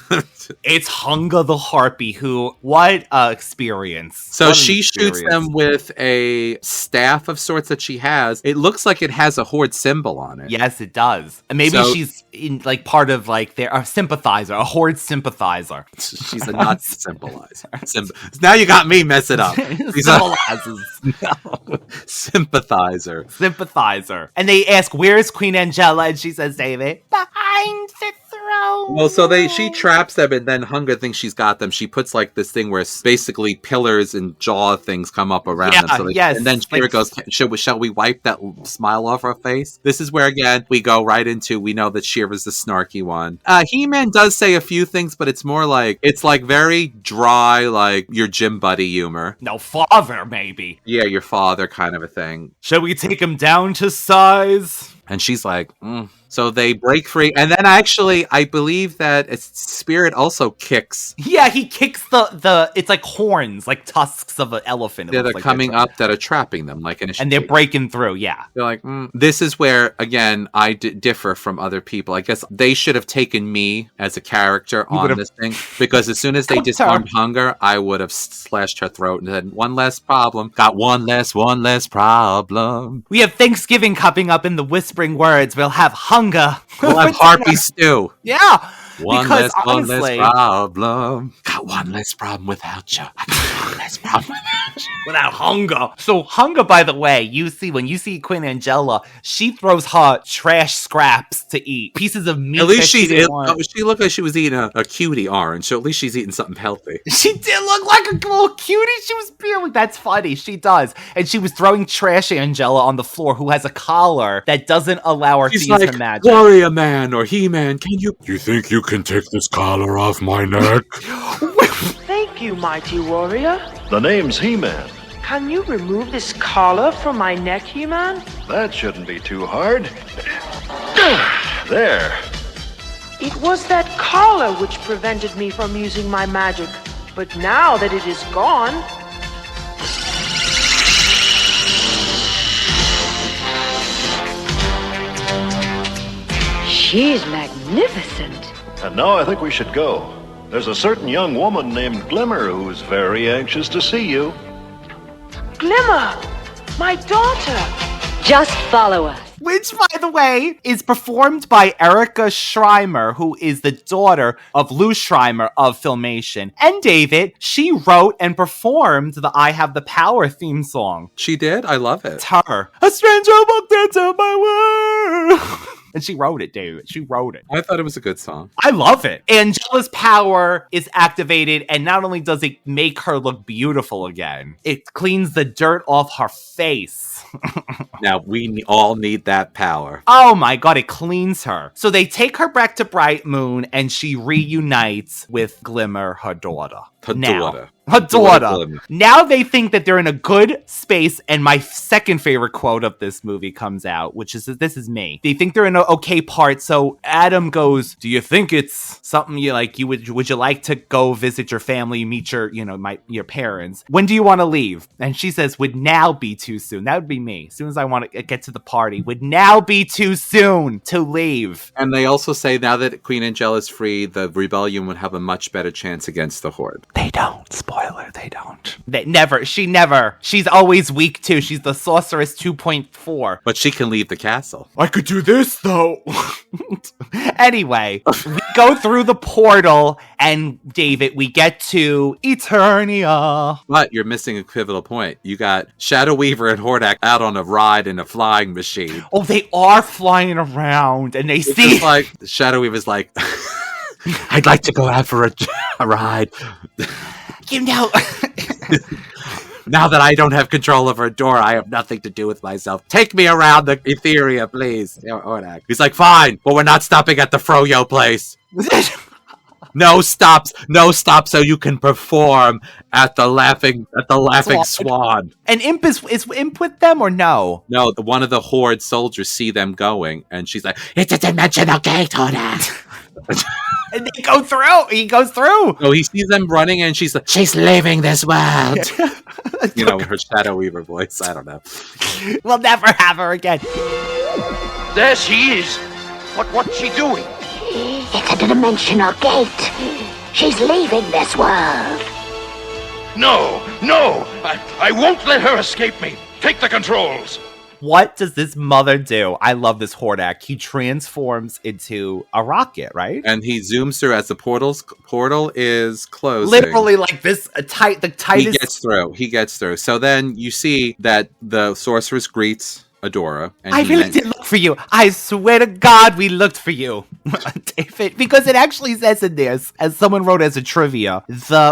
then it's Hunger the Harpy, what experience. So she shoots them with a staff of sorts that she has. It looks like it has a Horde symbol on it. Yes, it does. And maybe she's in part of a sympathizer, a Horde sympathizer. She's a not symbolizer. Now you got me mess it up. Symbolizes. Sympathizer. And they ask, where's Queen Angela? And she says, David, behind the throne. Well, so she traps them, and then Hunger thinks she's got them. She puts this thing where basically pillars and jaw things come up around them. So and then She-Ra goes, shall we wipe that smile off her face? This is where, again, we go right into, we know that She-Ra's the snarky one. He-Man does say a few things, but it's more it's very dry, like your gym buddy humor. No, father, maybe. Yeah, your father kind of a thing. Shall we take him down to size? And she's like, So they break free, and then actually, I believe that Spirit also kicks. Yeah, he kicks it's like horns, like tusks of an elephant. They're coming up that are trapping them, and they're breaking through. Yeah, they're like, This is where again I differ from other people. I guess they should have taken me as a character on this thing, because as soon as they disarmed Hunger, I would have slashed her throat and said, "One less problem. Got one less problem." We have Thanksgiving coming up in the Whispering Words. We'll have Hunger. We'll have Harpy stew. Yeah. One less problem. Got one less problem without you. I got one less problem without you. Without Hunger. So Hunger, by the way, when you see Queen Angela, she throws her trash scraps to eat. Pieces of meat. At least she looked like she was eating a cutie orange, so at least she's eating something healthy. She did look like a little cutie. She was being that's funny. She does. And she was throwing trash Angela on the floor, who has a collar that doesn't allow her to use her magic. Warrior Man or He-Man, can you think you can take this collar off my neck? Thank you, mighty warrior. The name's He-Man. Can you remove this collar from my neck, He-Man? That shouldn't be too hard. There. It was that collar which prevented me from using my magic. But now that it is gone, She's magnificent. And now I think we should go. There's a certain young woman named Glimmer who's very anxious to see you. Glimmer, my daughter. Just follow us. Which, by the way, is performed by Erica Schreimer, who is the daughter of Lou Schreimer of Filmation. And David, she wrote and performed the I Have the Power theme song. She did? I love it. It's her. A stranger walked into my world. And she wrote it, David. She wrote it. I thought it was a good song. I love it. Angela's power is activated, and not only does it make her look beautiful again, it cleans the dirt off her face. Now, we all need that power. Oh my god, it cleans her. So they take her back to Bright Moon, and she reunites with Glimmer, her daughter. Her daughter. Her daughter. Now they think that they're in a good space, and my second favorite quote of this movie comes out, which is, this is me. They think they're in an okay part, so Adam goes, do you think it's something you like, would you like to go visit your family, meet your, your parents? When do you want to leave? And she says, would now be too soon. That would be me. As soon as I want to get to the party, would now be too soon to leave. And they also say now that Queen Angela is free, the rebellion would have a much better chance against the Horde. They don't. Spoiler, they don't. She's always weak too. She's the Sorceress 2.4. But she can leave the castle. I could do this though. Anyway, we go through the portal, and David, we get to Eternia. But you're missing a pivotal point. You got Shadow Weaver and Hordak out on a ride in a flying machine. Oh, they are flying around, and It's just like Shadow Weaver's like, I'd like to go out for a ride. Now that I don't have control over Adora, I have nothing to do with myself. Take me around the Etheria, please. Hordak. He's like, fine, but we're not stopping at the Froyo place. No stops so you can perform at the laughing swan. And Imp is Imp with them or no? No, one of the Horde soldiers see them going, and she's like, it's a dimensional gate, Hordak. And they go through. He goes through. So he sees them running, and she's like, she's leaving this world. Her Shadow Weaver voice. I don't know. We'll never have her again. There she is. What's she doing? It's a dimensional gate. She's leaving this world. No. I won't let her escape me. Take the controls. What does this mother do? I love this Hordak. He transforms into a rocket, right? And he zooms through as the portal is closing. Literally like this, the tightest. He gets through. So then you see that the sorceress greets Adora. And I really did look for you. I swear to God, we looked for you, David, because it actually says in this, as someone wrote as a trivia,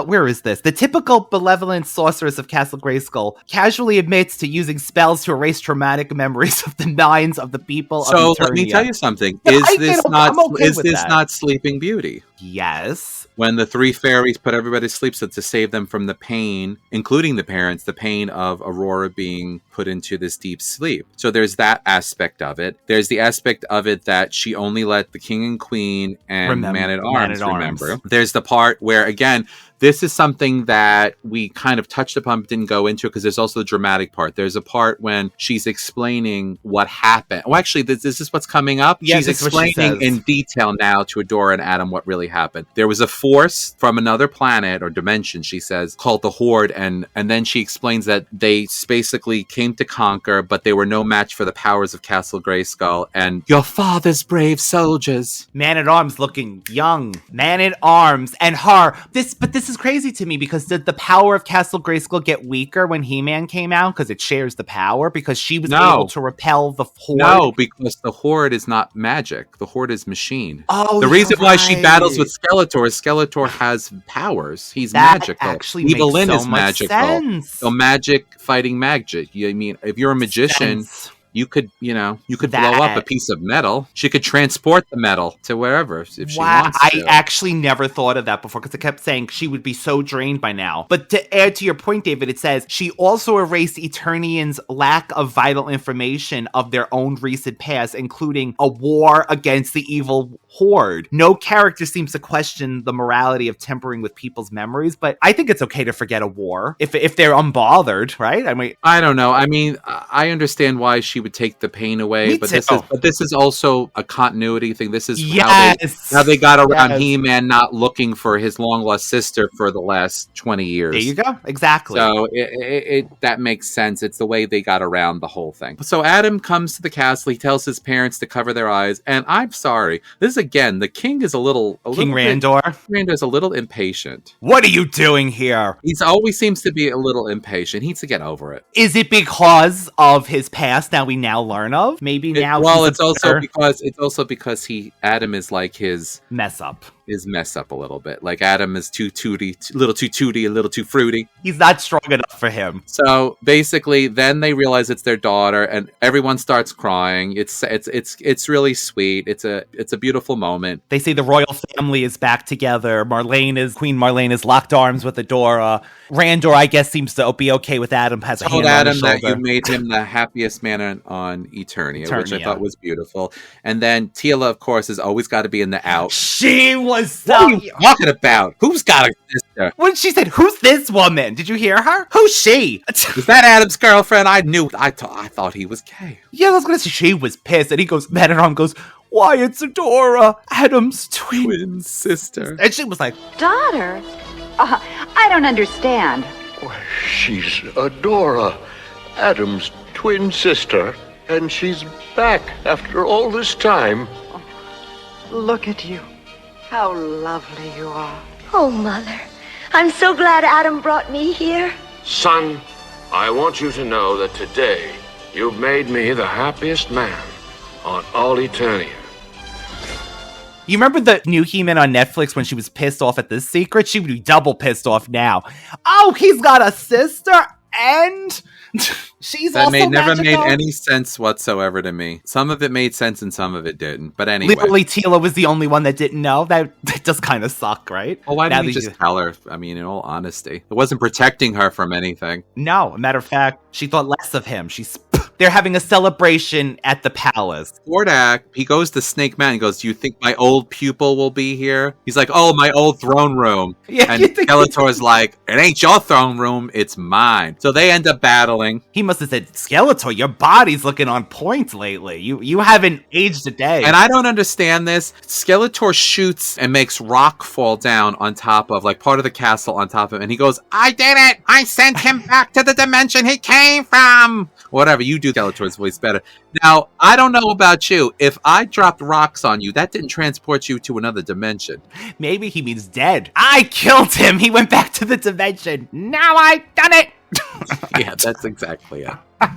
where is this? The typical benevolent sorceress of Castle Grayskull casually admits to using spells to erase traumatic memories of the minds of the people of Eternia. So let me tell you something. But Is this not Sleeping Beauty? Yes. When the three fairies put everybody to sleep, so to save them from the pain, including the parents, the pain of Aurora being put into this deep sleep. So there's that aspect of it. There's the aspect of it that she only let the king and queen and Man-at-Arms remember. There's the part where, again, this is something that we kind of touched upon but didn't go into because there's also the dramatic part. There's a part when she's explaining what happened. Well, actually, this is what's coming up. Yes, she's explaining in detail now to Adora and Adam what really happened. There was a force from another planet or dimension, she says, called the Horde, and then she explains that they basically came to conquer, but they were no match for the powers of Castle Grayskull and your father's brave soldiers. Man-at-Arms looking young. Man-at-Arms and her. This is crazy to me because did the power of Castle Grayskull get weaker when He-Man came out because it shares the power because she was able to repel the Horde? No, because the Horde is not magic. The Horde is machine. Oh, the reason why she battles with Skeletor has powers. He's magical. Actually Evelyn makes so is much magical. sense. So magic fighting magic. I mean, if you're a magician, you could blow up a piece of metal. She could transport the metal to wherever if she wants to. I actually never thought of that before because it kept saying she would be so drained by now. But to add to your point, David, it says she also erased Eternians' lack of vital information of their own recent past, including a war against the Evil Horde. No character seems to question the morality of tempering with people's memories, but I think it's okay to forget a war if they're unbothered, right? I mean, I don't know. I mean, I understand why she would take the pain away, but this is also a continuity thing. This is how they got around He-Man not looking for his long lost sister for the last 20 years. There you go. Exactly. So that makes sense. It's the way they got around the whole thing. So Adam comes to the castle. He tells his parents to cover their eyes. And I'm sorry. This is, again, the king is a little King Randor. Randor's a little impatient. What are you doing here? He's always seems to be a little impatient. He needs to get over it. Is it because of his past that we now learn of? Maybe now. It's also because Adam is like his mess up. His mess up a little bit. Like Adam is too tooty, a little too tooty, a little too fruity. He's not strong enough for him. So basically, then they realize it's their daughter, and everyone starts crying. It's really sweet. It's a beautiful moment. They say the royal family is back together. Queen Marlene is locked arms with Adora. Randor, I guess, seems to be okay with Adam. Has told Adam that you made him the happiest man on Eternia, which I thought was beautiful. And then Teela, of course, has always got to be in the out. She was. What are you talking about? Who's got a sister? When she said, "Who's this woman?" Did you hear her? Who's she? Is that Adam's girlfriend? I knew. I thought he was gay. Yeah, I was gonna say she was pissed, and he goes. Man-at-Arm goes, "Why, it's Adora, Adam's twin sister." And she was like, "Daughter? I don't understand." She's Adora, Adam's twin sister, and she's back after all this time. Look at you. How lovely you are. Oh, Mother. I'm so glad Adam brought me here. Son, I want you to know that today you've made me the happiest man on all Eternia. You remember the new He-Man on Netflix when she was pissed off at this secret? She would be double pissed off now. Oh, he's got a sister and she's that also never magical? Made any sense whatsoever to me. Some of it made sense and some of it didn't. But anyway. Literally, Teela was the only one that didn't know. That does kind of suck, right? Well, why didn't you just tell her? I mean, in all honesty. It wasn't protecting her from anything. No, a matter of fact, she thought less of him. They're having a celebration at the palace. Fourth act, he goes to Snake Mountain. He goes, "Do you think my old pupil will be here?" He's like, "Oh, my old throne room." Yeah, and Skeletor's like, "It ain't your throne room, it's mine." So they end up battling. He must have said, "Skeletor, your body's looking on point lately. You haven't aged a day." And I don't understand this. Skeletor shoots and makes rock fall down on top of, like, part of the castle on top of him. And he goes, "I did it! I sent him back to the dimension he came from!" Whatever, you do Skeletor's voice better. Now, I don't know about you. If I dropped rocks on you, that didn't transport you to another dimension. Maybe he means dead. I killed him. He went back to the dimension. Now I done it. Yeah, that's exactly it.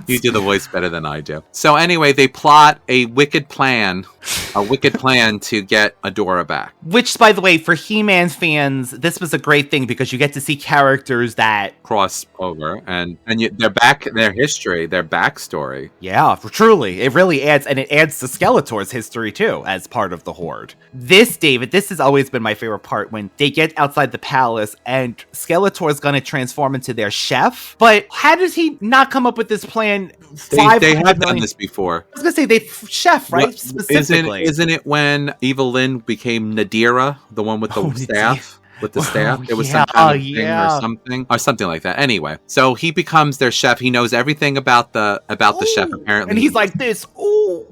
You do the voice better than I do. So anyway, they plot a wicked plan to get Adora back. Which, by the way, for He-Man fans, this was a great thing because you get to see characters that cross over and they're back, their history, their backstory. Yeah, truly. It really adds, and it adds to Skeletor's history too, as part of the Horde. This, David, this has always been my favorite part when they get outside the palace and Skeletor's gonna transform into their chef. But how does he not come up with this plan? They have done this before. I was gonna say chef, right? What, specifically. Isn't it when Evil Lyn became Nadira, the one with the staff? With the staff, it was some kind of thing or something like that. Anyway, so he becomes their chef. He knows everything about the chef apparently, and he's like this. Oh,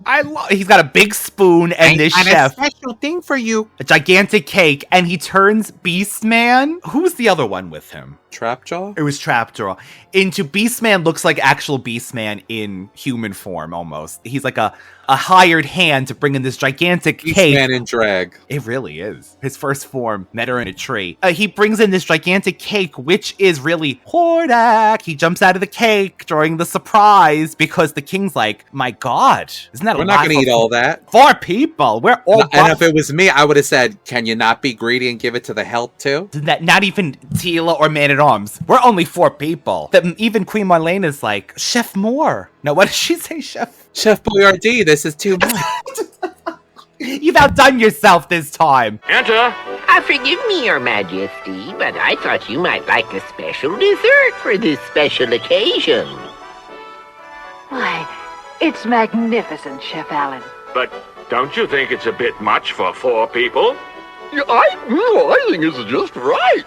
he's got a big spoon and this chef. A special thing for you, a gigantic cake, and he turns Beastman. Who was the other one with him? Trapjaw? It was Trapjaw. Into Beastman looks like actual Beastman in human form almost. He's like a hired hand to bring in this gigantic cake. Beastman in drag. It really is. His first form met her in a tree. He brings in this gigantic cake, which is really Hordak. He jumps out of the cake during the surprise because the king's like, "My God, isn't that a lot? We're not going to eat all that. 4 people. We're all." And if it was me, I would have said, "Can you not be greedy and give it to the help too?" Not even Teela or Man-at-Arms. We're only 4 people. Even Queen Marlene is like, "Chef more." Now, what did she say, Chef? Chef Boyardee, this is too much. You've outdone yourself this time. Enter. Forgive me, Your Majesty, but I thought you might like a special dessert for this special occasion. Why, it's magnificent, Chef Allen. But don't you think it's a bit much for 4 people? I think it's just right.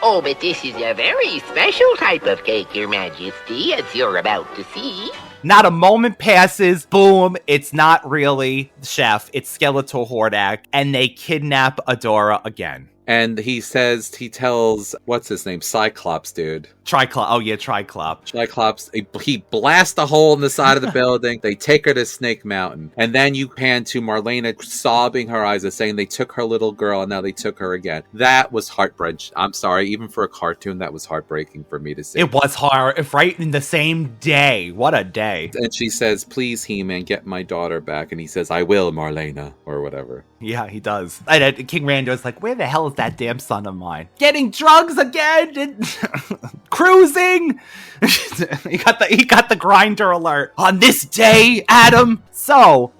Oh, but this is a very special type of cake, Your Majesty, as you're about to see. Not a moment passes. Boom. It's not really Chef. It's Skeletor Hordak. And they kidnap Adora again. And he tells, what's his name? Cyclops, dude. Triclops. Oh, yeah, Triclops. Cyclops, he blasts a hole in the side of the building. They take her to Snake Mountain. And then you pan to Marlena sobbing her eyes and saying they took her little girl and now they took her again. That was heartbreaking. I'm sorry, even for a cartoon, that was heartbreaking for me to see. It was hard, right in the same day. What a day. And she says, please, He-Man, get my daughter back. And he says, I will, Marlena, or whatever. Yeah, he does. And King Rando's like, where the hell is that damn son of mine? Getting drugs again? Cruising? he got the grinder alert. On this day, Adam. So,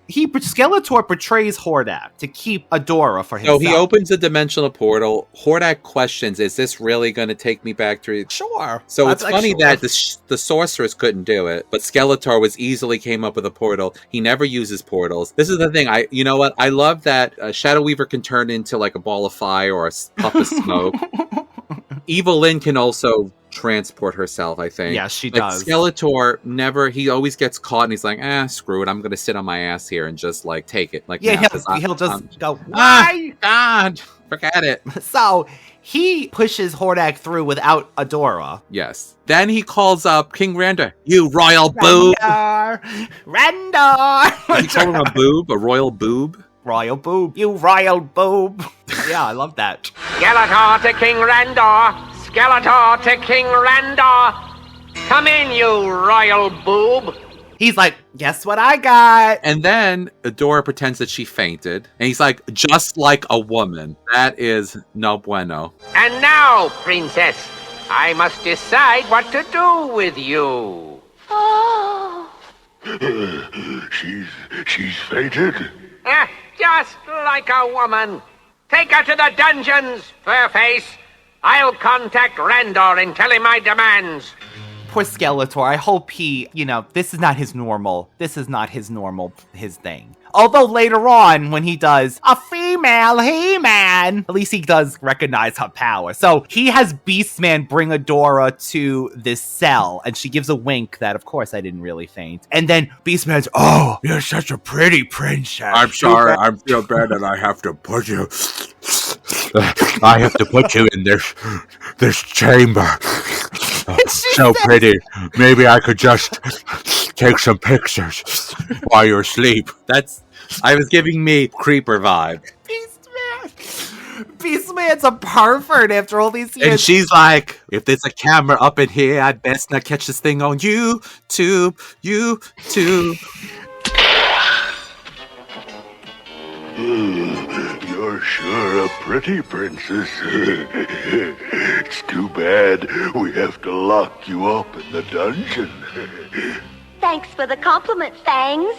Skeletor betrays Hordak to keep Adora for himself. So he opens a dimensional portal. Hordak questions, is this really going to take me back to... Sure. So it's funny that the sorceress couldn't do it, but Skeletor came up with a portal. He never uses portals. This is the thing. You know what? I love that Shadow Weaver can turn into like a ball of fire or a puff of smoke. Evil Lynn can also transport herself, I think. Yeah, she does. Skeletor never, he always gets caught and he's like, screw it, I'm gonna sit on my ass here and just like take it. Like, yeah, he'll just go, why? God, forget it. So he pushes Hordak through without Adora. Yes. Then he calls up King Randor. You royal boob. Randor. Did he call him a boob? A royal boob? Royal boob. You royal boob. Yeah, I love that. Skeletor to King Randor. Skeletor to King Randor. Come in, you royal boob. He's like, guess what I got? And then Adora pretends that she fainted. And he's like, just like a woman. That is no bueno. And now, princess, I must decide what to do with you. Oh. She's fainted. Just like a woman. Take her to the dungeons, Furface. I'll contact Randor and tell him my demands. Poor Skeletor. I hope this is not his normal. His thing. Although later on, when he does a female He-Man, at least he does recognize her power. So he has Beastman bring Adora to this cell, and she gives a wink that, of course, I didn't really faint. And then Beastman's, oh, you're such a pretty princess. I'm sorry, I feel bad that I have to put you. I have to put you in this chamber. So pretty. Maybe I could just take some pictures while you're asleep. I was giving me creeper vibe. Beastman's a pervert after all these years. And she's like, if there's a camera up in here, I'd best not catch this thing on YouTube. You're sure a pretty princess. It's too bad we have to lock you up in the dungeon. Thanks for the compliment, Fangs.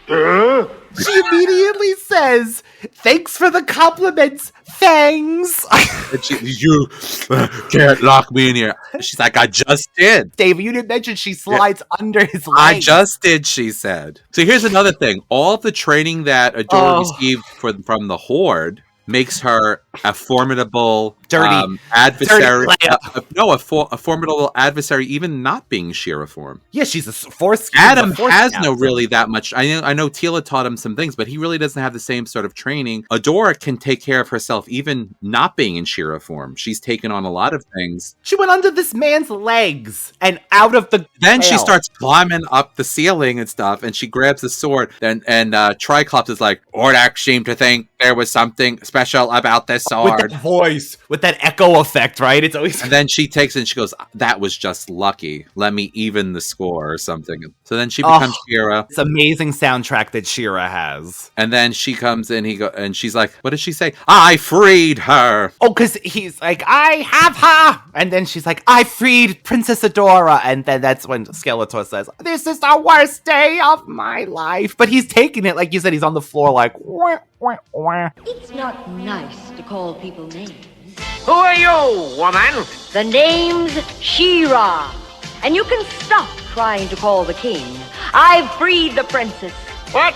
She immediately says, thanks for the compliments, Fangs. And you can't lock me in here. She's like, I just did. Dave, you didn't mention she slides under his legs. I just did, she said. So here's another thing. All of the training that Adora received from the Horde makes her a formidable adversary. A formidable adversary, even not being She-Ra form. Yeah, she's a force. Adam has no really that much. I know Teela taught him some things, but he really doesn't have the same sort of training. Adora can take care of herself, even not being in She-Ra form. She's taken on a lot of things. She went under this man's legs and out of the. Then she starts climbing up the ceiling and stuff, and she grabs the sword. And Triclops is like, Hordak seemed to think there was something special about this sword. With that voice, with that echo effect, right? It's always. And then she takes it and she goes, that was just lucky. Let me even the score or something. So then she becomes She-Ra. It's amazing soundtrack that She-Ra has. And then she comes in, and she's like, what does she say? I freed her. Oh, because he's like, I have her. And then she's like, I freed Princess Adora. And then that's when Skeletor says, this is the worst day of my life. But he's taking it, like you said, he's on the floor like, wah, wah, wah. It's not nice to call people names. Who are you, woman? The name's She-Ra. And you can stop trying to call the king. I've freed the princess. What?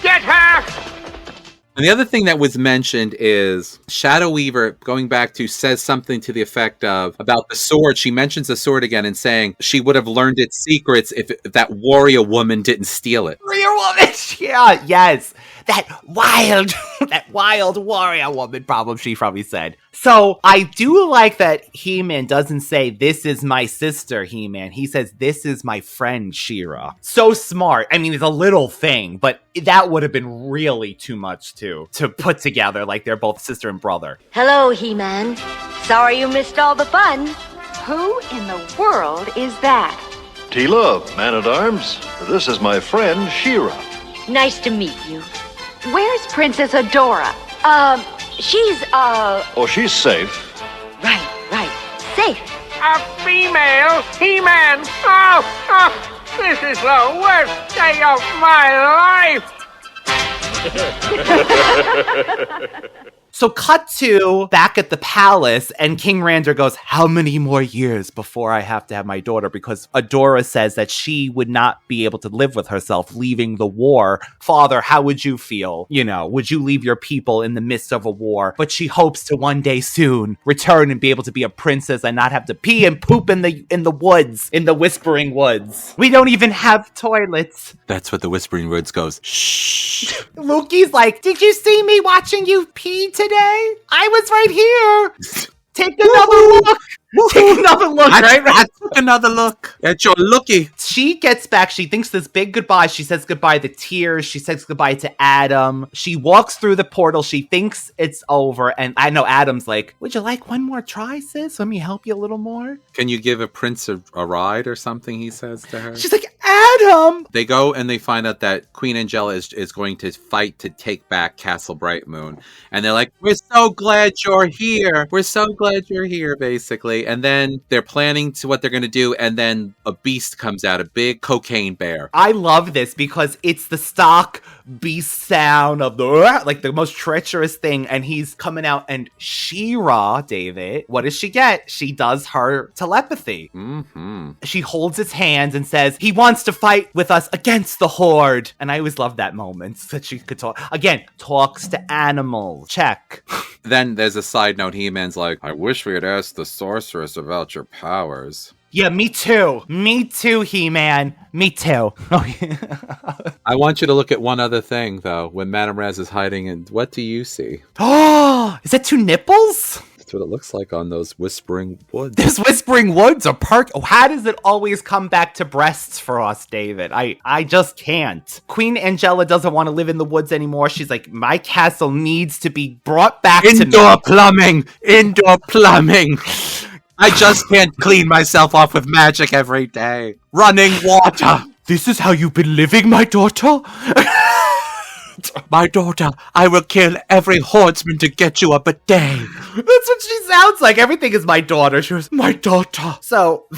Get her! And the other thing that was mentioned is Shadow Weaver, going back to, says something to the effect of, about the sword. She mentions the sword again and saying she would have learned its secrets if that warrior woman didn't steal it. Warrior woman! Yeah, yes. That wild warrior woman problem, she probably said. So I do like that He-Man doesn't say, this is my sister, He-Man. He says, this is my friend, She-Ra. So smart. I mean, it's a little thing, but that would have been really too much to put together, like they're both sister and brother. Hello, He-Man. Sorry you missed all the fun. Who in the world is that? Tila, Man-at-Arms. This is my friend, She-Ra. Nice to meet you. Where's Princess Adora? She's, Oh, she's safe. Right. Safe. A female He-Man. Oh, this is the worst day of my life. So cut to back at the palace, and King Rander goes, how many more years before I have to have my daughter? Because Adora says that she would not be able to live with herself leaving the war. Father, how would you feel? You know, would you leave your people in the midst of a war? But she hopes to one day soon return and be able to be a princess and not have to pee and poop in the woods, in the Whispering Woods. We don't even have toilets. That's what the Whispering Woods goes, shh. Luki's like, did you see me watching you pee today? I was right here. Take another look. Take another look, right? I took another look at your looky. She gets back. She thinks this big goodbye. She says goodbye to tears. She says goodbye to Adam. She walks through the portal. She thinks it's over. And I know Adam's like, would you like one more try, sis? Let me help you a little more. Can you give a prince a ride or something, he says to her. She's like, Adam! They go and they find out that Queen Angela is going to fight to take back Castle Bright Moon. And they're like, we're so glad you're here. We're so glad you're here, basically. And then they're planning to what they're going to do. And then a beast comes out, a big cocaine bear. I love this because it's the stock beast sound of the most treacherous thing. And he's coming out, and She-Ra, David, what does she get? She does her telepathy. Mm-hmm. She holds his hands and says, he wants to fight with us against the Horde. And I always loved that moment that she could talk. Again, talks to animals. Check. Then there's a side note. He-Man's like, I wish we had asked the sorceress about your powers. Yeah, me too. Me too, He-Man. Me too. I want you to look at one other thing, though. When Madame Raz is hiding, and what do you see? Oh, is that two nipples? That's what it looks like on those Whispering Woods. Those Whispering Woods are how does it always come back to breasts for us, David? I just can't. Queen Angela doesn't want to live in the woods anymore. She's like, my castle needs to be brought back to me. Indoor plumbing! Indoor plumbing! I just can't clean myself off with magic every day. Running water! This is how you've been living, my daughter? My daughter, I will kill every hordeman to get you a bidet. That's what she sounds like. Everything is my daughter. She was my daughter. So...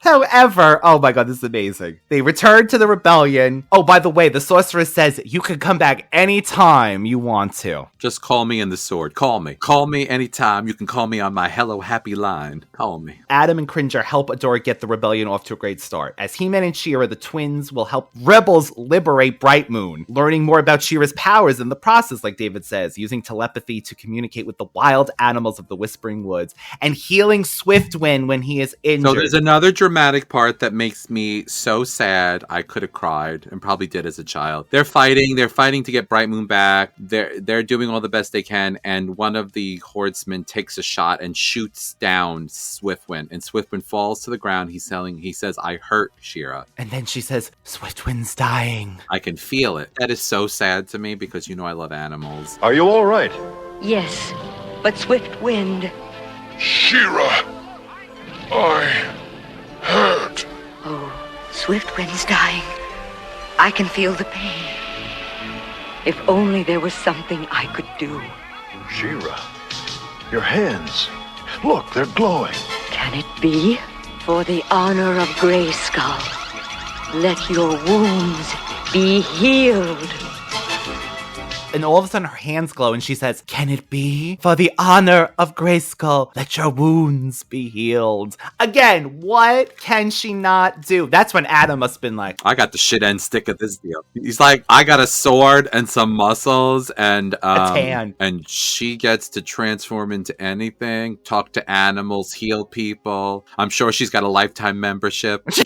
However, oh my god, this is amazing. They return to the rebellion. Oh, by the way, the sorceress says you can come back anytime you want to. Just call me in the sword. Call me. Call me anytime. You can call me on my Hello Happy line. Call me. Adam and Cringer help Adora get the rebellion off to a great start. As He-Man and She-Ra, the twins, will help rebels liberate Bright Moon, learning more about She-Ra's powers in the process, like David says, using telepathy to communicate with the wild animals of the Whispering Woods, and healing Swiftwind when he is injured. So there's another dramatic part that makes me so sad. I could have cried and probably did as a child. They're fighting to get Bright Moon back. They're doing all the best they can, and one of the hordesmen takes a shot and shoots down Swiftwind, and Swiftwind falls to the ground. He says, I hurt She-Ra. And then she says, Swiftwind's dying. I can feel it. That is so sad to me because you know I love animals. Are you all right? Yes, but Swiftwind. She-Ra, I hurt. Oh, Swiftwind's dying. I can feel the pain. If only there was something I could do. She-Ra, your hands. Look, they're glowing. Can it be? For the honor of Grayskull, let your wounds be healed. And all of a sudden her hands glow and she says, can it be? For the honor of Grayskull, let your wounds be healed. Again, what can she not do? That's when Adam must have been like, I got the shit end stick of this deal. He's like, I got a sword and some muscles and a tan. And she gets to transform into anything, talk to animals, heal people. I'm sure she's got a lifetime membership to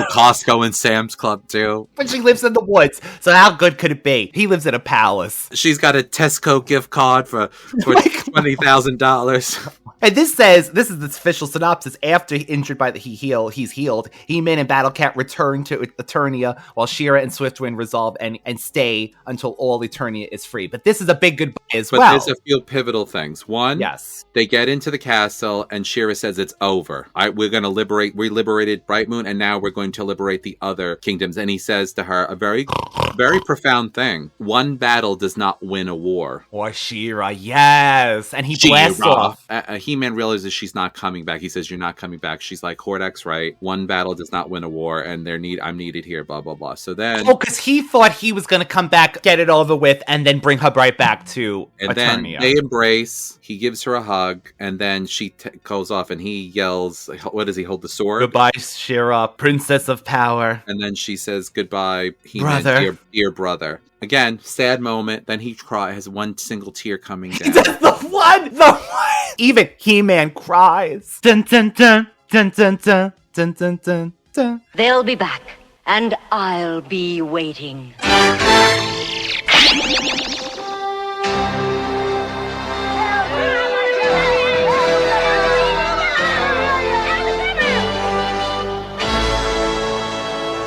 Costco and Sam's Club too. But she lives in the woods, so how good could it be? He lives in a palace. She's got a Tesco gift card for $20,000. And this is the official synopsis. After he's healed. He-Man and Battle-Cat return to Eternia while She-Ra and Swiftwind resolve and stay until all Eternia is free. But this is a big goodbye as well. But there's a few pivotal things. One, yes, they get into the castle and She-Ra says it's over. We liberated Bright Moon and now we're going to liberate the other kingdoms. And he says to her a very, very profound thing. One battle does not win a war. Or She-Ra, yes. And he blasts off. He-Man realizes she's not coming back. He says, you're not coming back. She's like, Hordak's right. One battle does not win a war, and I'm needed here, blah, blah, blah. So then... Oh, because he thought he was going to come back, get it over with, and then bring her right back to and Eternia. Then they embrace. He gives her a hug, and then she goes off, and he yells, what does he hold, the sword? Goodbye, She-Ra, Princess of Power. And then she says, goodbye, He-Man, dear brother. Again, sad moment. Then he has one single tear coming down. the one. Even He-Man cries. Dun dun dun dun dun dun dun dun dun dun. They'll be back, and I'll be waiting.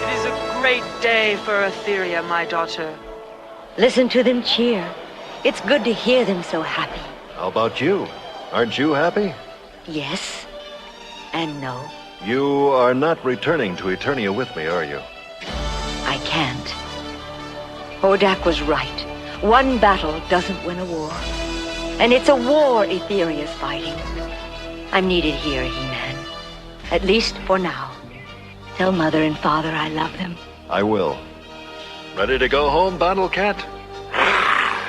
It is a great day for Etheria, my daughter. Listen to them cheer. It's good to hear them so happy. How about you? Aren't you happy? Yes and no. You are not returning to Eternia with me, are you? I can't. Hordak was right. One battle doesn't win a war. And it's a war Etheria's fighting. I'm needed here, He-Man. At least for now. Tell Mother and Father I love them. I will. Ready to go home, Battle-Cat?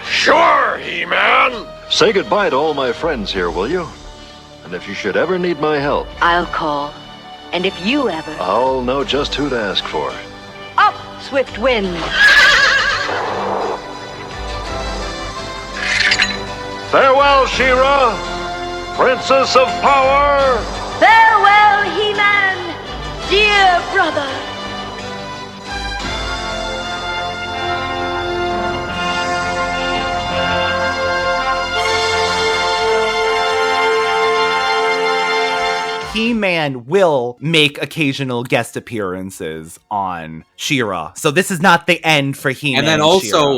Sure, He-Man! Say goodbye to all my friends here, will you? And if you should ever need my help... I'll call. And if you ever... I'll know just who to ask for. Up, Swiftwind! Farewell, She-Ra! Princess of Power! Farewell, He-Man! Dear brother! He-Man will make occasional guest appearances on She-Ra. So this is not the end for He-Man. And then also She-Ra.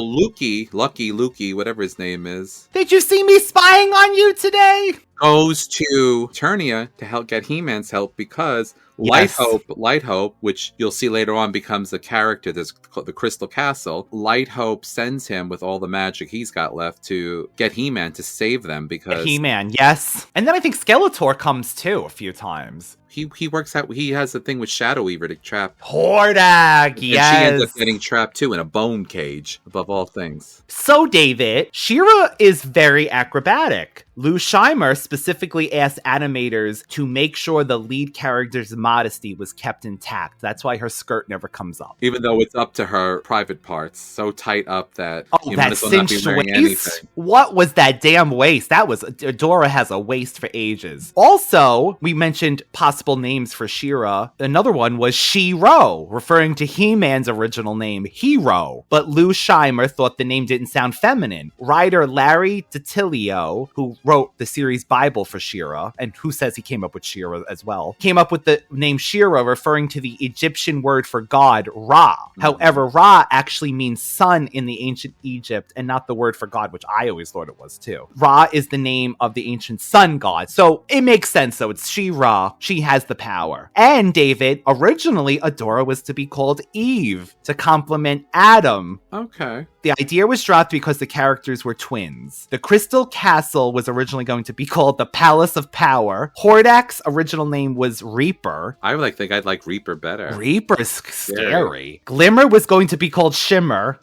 Lucky Lukey, whatever his name is. Did you see me spying on you today? Goes to Eternia to help get He-Man's help because Light Hope, which you'll see later on becomes the character, the Crystal Castle. Light Hope sends him with all the magic he's got left to get He-Man to save them because... He-Man, yes. And then I think Skeletor comes too a few times. He works out. He has a thing with Shadow Weaver to trap Hordak. Yes, and she ends up getting trapped too in a bone cage. Above all things. So, David, She-Ra is very acrobatic. Lou Scheimer specifically asked animators to make sure the lead character's modesty was kept intact. That's why her skirt never comes up, even though it's up to her private parts, so tight up that you might as well not be wearing anything. What was that damn waist? That was Adora has a waist for ages. Also, we mentioned possible names for She-Ra. Another one was She-Ro, referring to He-Man's original name, Hero. But Lou Scheimer thought the name didn't sound feminine. Writer Larry DiTilio, who wrote the series Bible for She-Ra, and who says he came up with She-Ra as well, came up with the name She-Ra referring to the Egyptian word for God, Ra. However, Ra actually means sun in the ancient Egypt and not the word for God, which I always thought it was too. Ra is the name of the ancient sun god. So it makes sense. So it's She-Ra. She has the power. And David, originally Adora was to be called Eve to complement Adam. Okay. The idea was dropped because the characters were twins. The Crystal Castle was originally going to be called the Palace of Power. Hordak's original name was Reaper. I think I'd like Reaper better. Reaper's scary. Glimmer was going to be called Shimmer.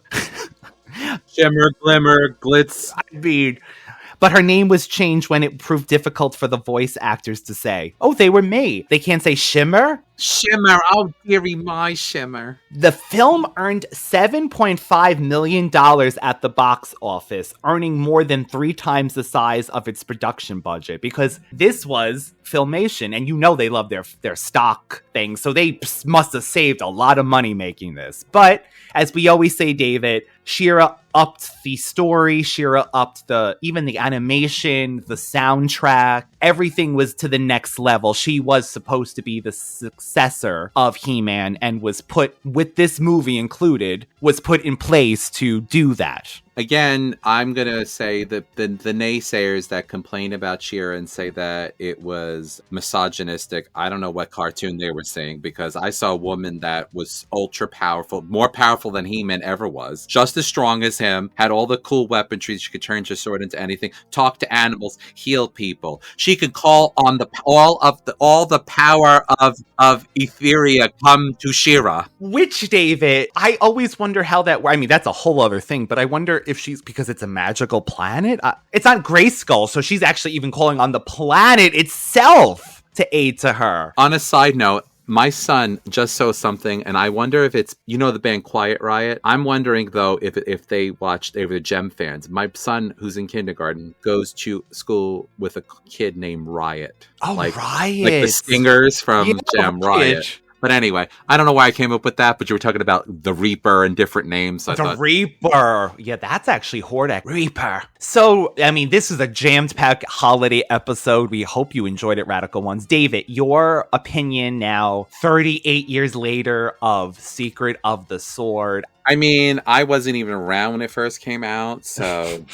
Shimmer, glimmer, glitz. I mean, but her name was changed when it proved difficult for the voice actors to say. Oh, they were me. They can't say Shimmer? Shimmer, oh dearie my Shimmer. The film earned $7.5 million at the box office, earning more than 3 times the size of its production budget, because this was Filmation, and you know they love their stock things, so they must have saved a lot of money making this. But as we always say, David, She-Ra upped the story, She-Ra upped even the animation, the soundtrack. Everything was to the next level. She was supposed to be the successor of He-Man and was put, with this movie included, was put in place to do that. Again, I'm going to say that the naysayers that complain about She-Ra and say that it was misogynistic, I don't know what cartoon they were seeing, because I saw a woman that was ultra powerful, more powerful than He-Man ever was, just as strong as him, had all the cool weaponry, she could turn her sword into anything, talk to animals, heal people. She could call on all the power of Etheria come to She-Ra. Which, David, I always wonder how that, I mean, that's a whole other thing, but I wonder if she's, because it's a magical planet, it's not Grayskull, so she's actually even calling on the planet itself to aid to her. On a side note, my son just saw something, and I wonder if it's, you know, the band Quiet Riot? I'm wondering, though, if they were Gem fans. My son, who's in kindergarten, goes to school with a kid named Riot. Oh, Riot. Like the singers from Gem, Riot. But anyway, I don't know why I came up with that, but you were talking about the Reaper and different names. Reaper. Yeah, that's actually Hordak. Reaper. So, I mean, this is a jammed-packed holiday episode. We hope you enjoyed it, Radical Ones. David, your opinion now, 38 years later, of Secret of the Sword. I mean, I wasn't even around when it first came out, so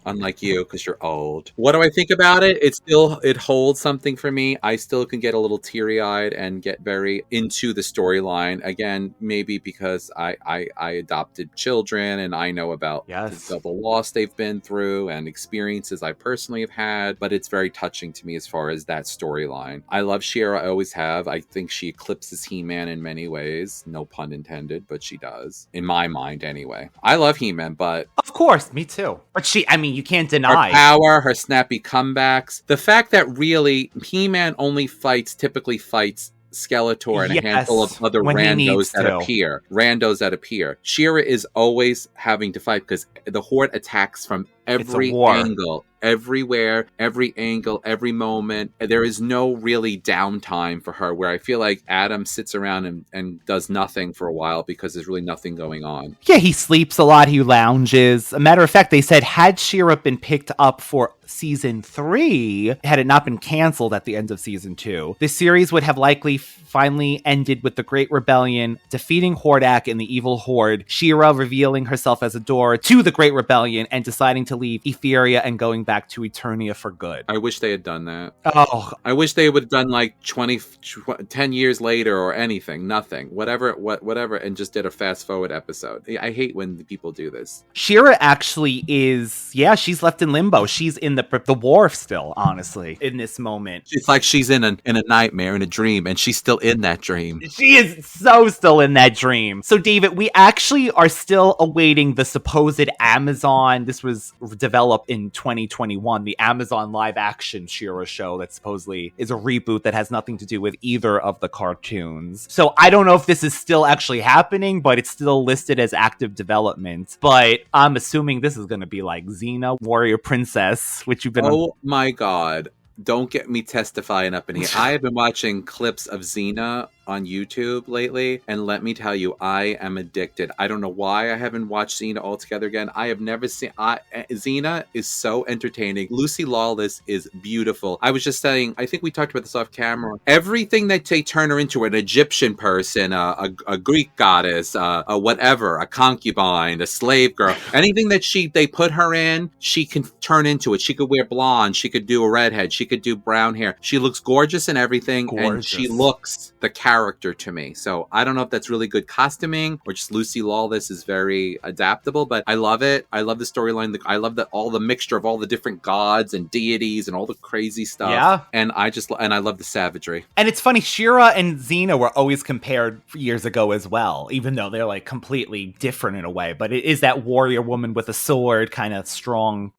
unlike you, because you're old. What do I think about it? It holds something for me. I still can get a little teary-eyed and get very into the storyline. Again, maybe because I adopted children and I know about the loss they've been through and experiences I personally have had, but it's very touching to me as far as that storyline. I love She-Ra, I always have. I think she eclipses He-Man in many ways. No pun intended, but she does. In my mind, anyway. I love He-Man, but... Of course, me too. But you can't deny. Her power, her snappy comebacks. The fact that really He-Man only typically fights Skeletor and a handful of other randos that appear. She-Ra is always having to fight because the Horde attacks from every angle. Everywhere, every angle, every moment. There is no really downtime for her, where I feel like Adam sits around and does nothing for a while because there's really nothing going on. Yeah, he sleeps a lot, he lounges. A matter of fact, they said had She-Ra been picked up for season 3, had it not been canceled at the end of season 2, the series would have likely finally ended with the Great Rebellion defeating Hordak and the Evil Horde, She-Ra revealing herself as Adora to the Great Rebellion and deciding to leave Etheria and going back to Eternia for good. I wish they had done that. Oh. I wish they would have done like 10 years later or anything, nothing, whatever, and just did a fast forward episode. I hate when people do this. She-Ra actually is, she's left in limbo. She's in the war still, honestly, in this moment. It's like she's in a nightmare, in a dream, and she's still in that dream. She is so still in that dream. So, David, we actually are still awaiting the supposed Amazon. This was developed in 2021, the Amazon live-action She-Ra show that supposedly is a reboot that has nothing to do with either of the cartoons. So I don't know if this is still actually happening, but it's still listed as active development. But I'm assuming this is going to be like Xena, Warrior Princess, which you've been... Oh my god. Don't get me testifying up in here. I have been watching clips of Xena on YouTube lately, and let me tell you, I am addicted. I don't know why I haven't watched Xena altogether again. I have never seen... Xena is so entertaining. Lucy Lawless is beautiful. I was just saying, I think we talked about this off camera. Everything that they turn her into, an Egyptian person, a Greek goddess, a whatever, a concubine, a slave girl, anything that they put her in, she can turn into it. She could wear blonde. She could do a redhead. She could do brown hair. She looks gorgeous in everything, and she looks the character to me. So I don't know if that's really good costuming or just Lucy Lawless is very adaptable, but I love it. I love the storyline. I love all the mixture of all the different gods and deities and all the crazy stuff. Yeah. And I love the savagery. And it's funny, She-Ra and Xena were always compared years ago as well, even though they're like completely different in a way. But it is that warrior woman with a sword, kind of strong.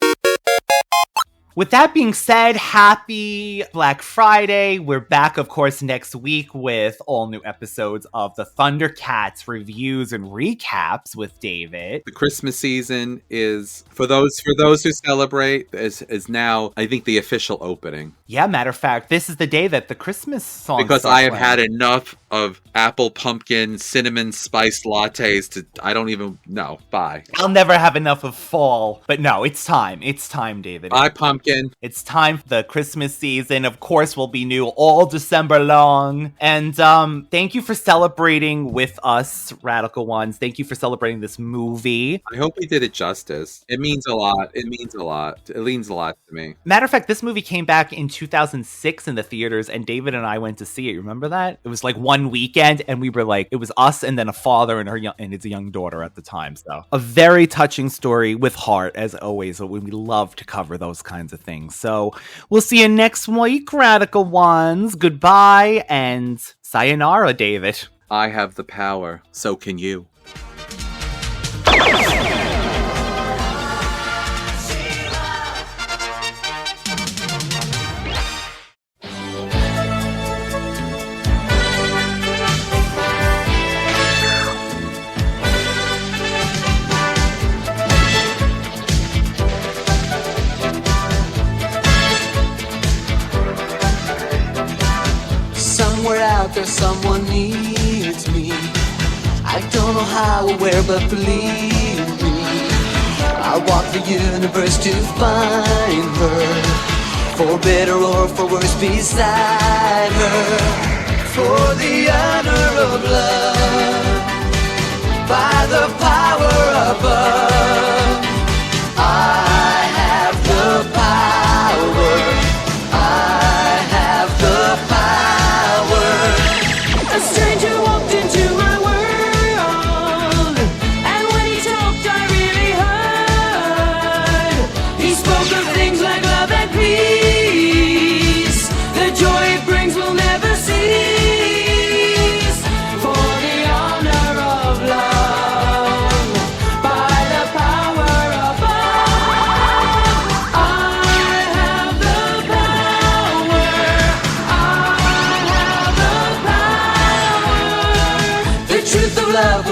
With that being said, happy Black Friday. We're back, of course, next week with all new episodes of the Thundercats reviews and recaps with David. The Christmas season is, for those who celebrate, is now, I think, the official opening. Yeah, matter of fact, this is the day that the Christmas song because I have had enough of apple, pumpkin, cinnamon spiced lattes to, I don't even know. Bye. I'll never have enough of fall. But no, it's time. It's time, David. Bye, pumpkin. It's time for the Christmas season. Of course, will be new all December long. And thank you for celebrating with us, Radical Ones. Thank you for celebrating this movie. I hope we did it justice. It means a lot. It means a lot. It means a lot to me. Matter of fact, this movie came back in 2006 in the theaters, and David and I went to see it. You remember that? It was like one weekend, and we were like, it was us and then a father and his young daughter at the time. So a very touching story with heart, as always. We love to cover those kinds of things. So we'll see you next week, Radical Ones. Goodbye and sayonara, David. I have the power. So can you. There someone needs me. I don't know how or where, but believe me, I walk the universe to find her, for better or for worse beside her, for the honor of love, by the power above. I have the power. I have the power. A stranger walked into my world, and when he talked I really heard. He spoke of things like love and peace. The joy it brings will never cease. For the honor of love, by the power above. I have the power. I have the power. The truth of love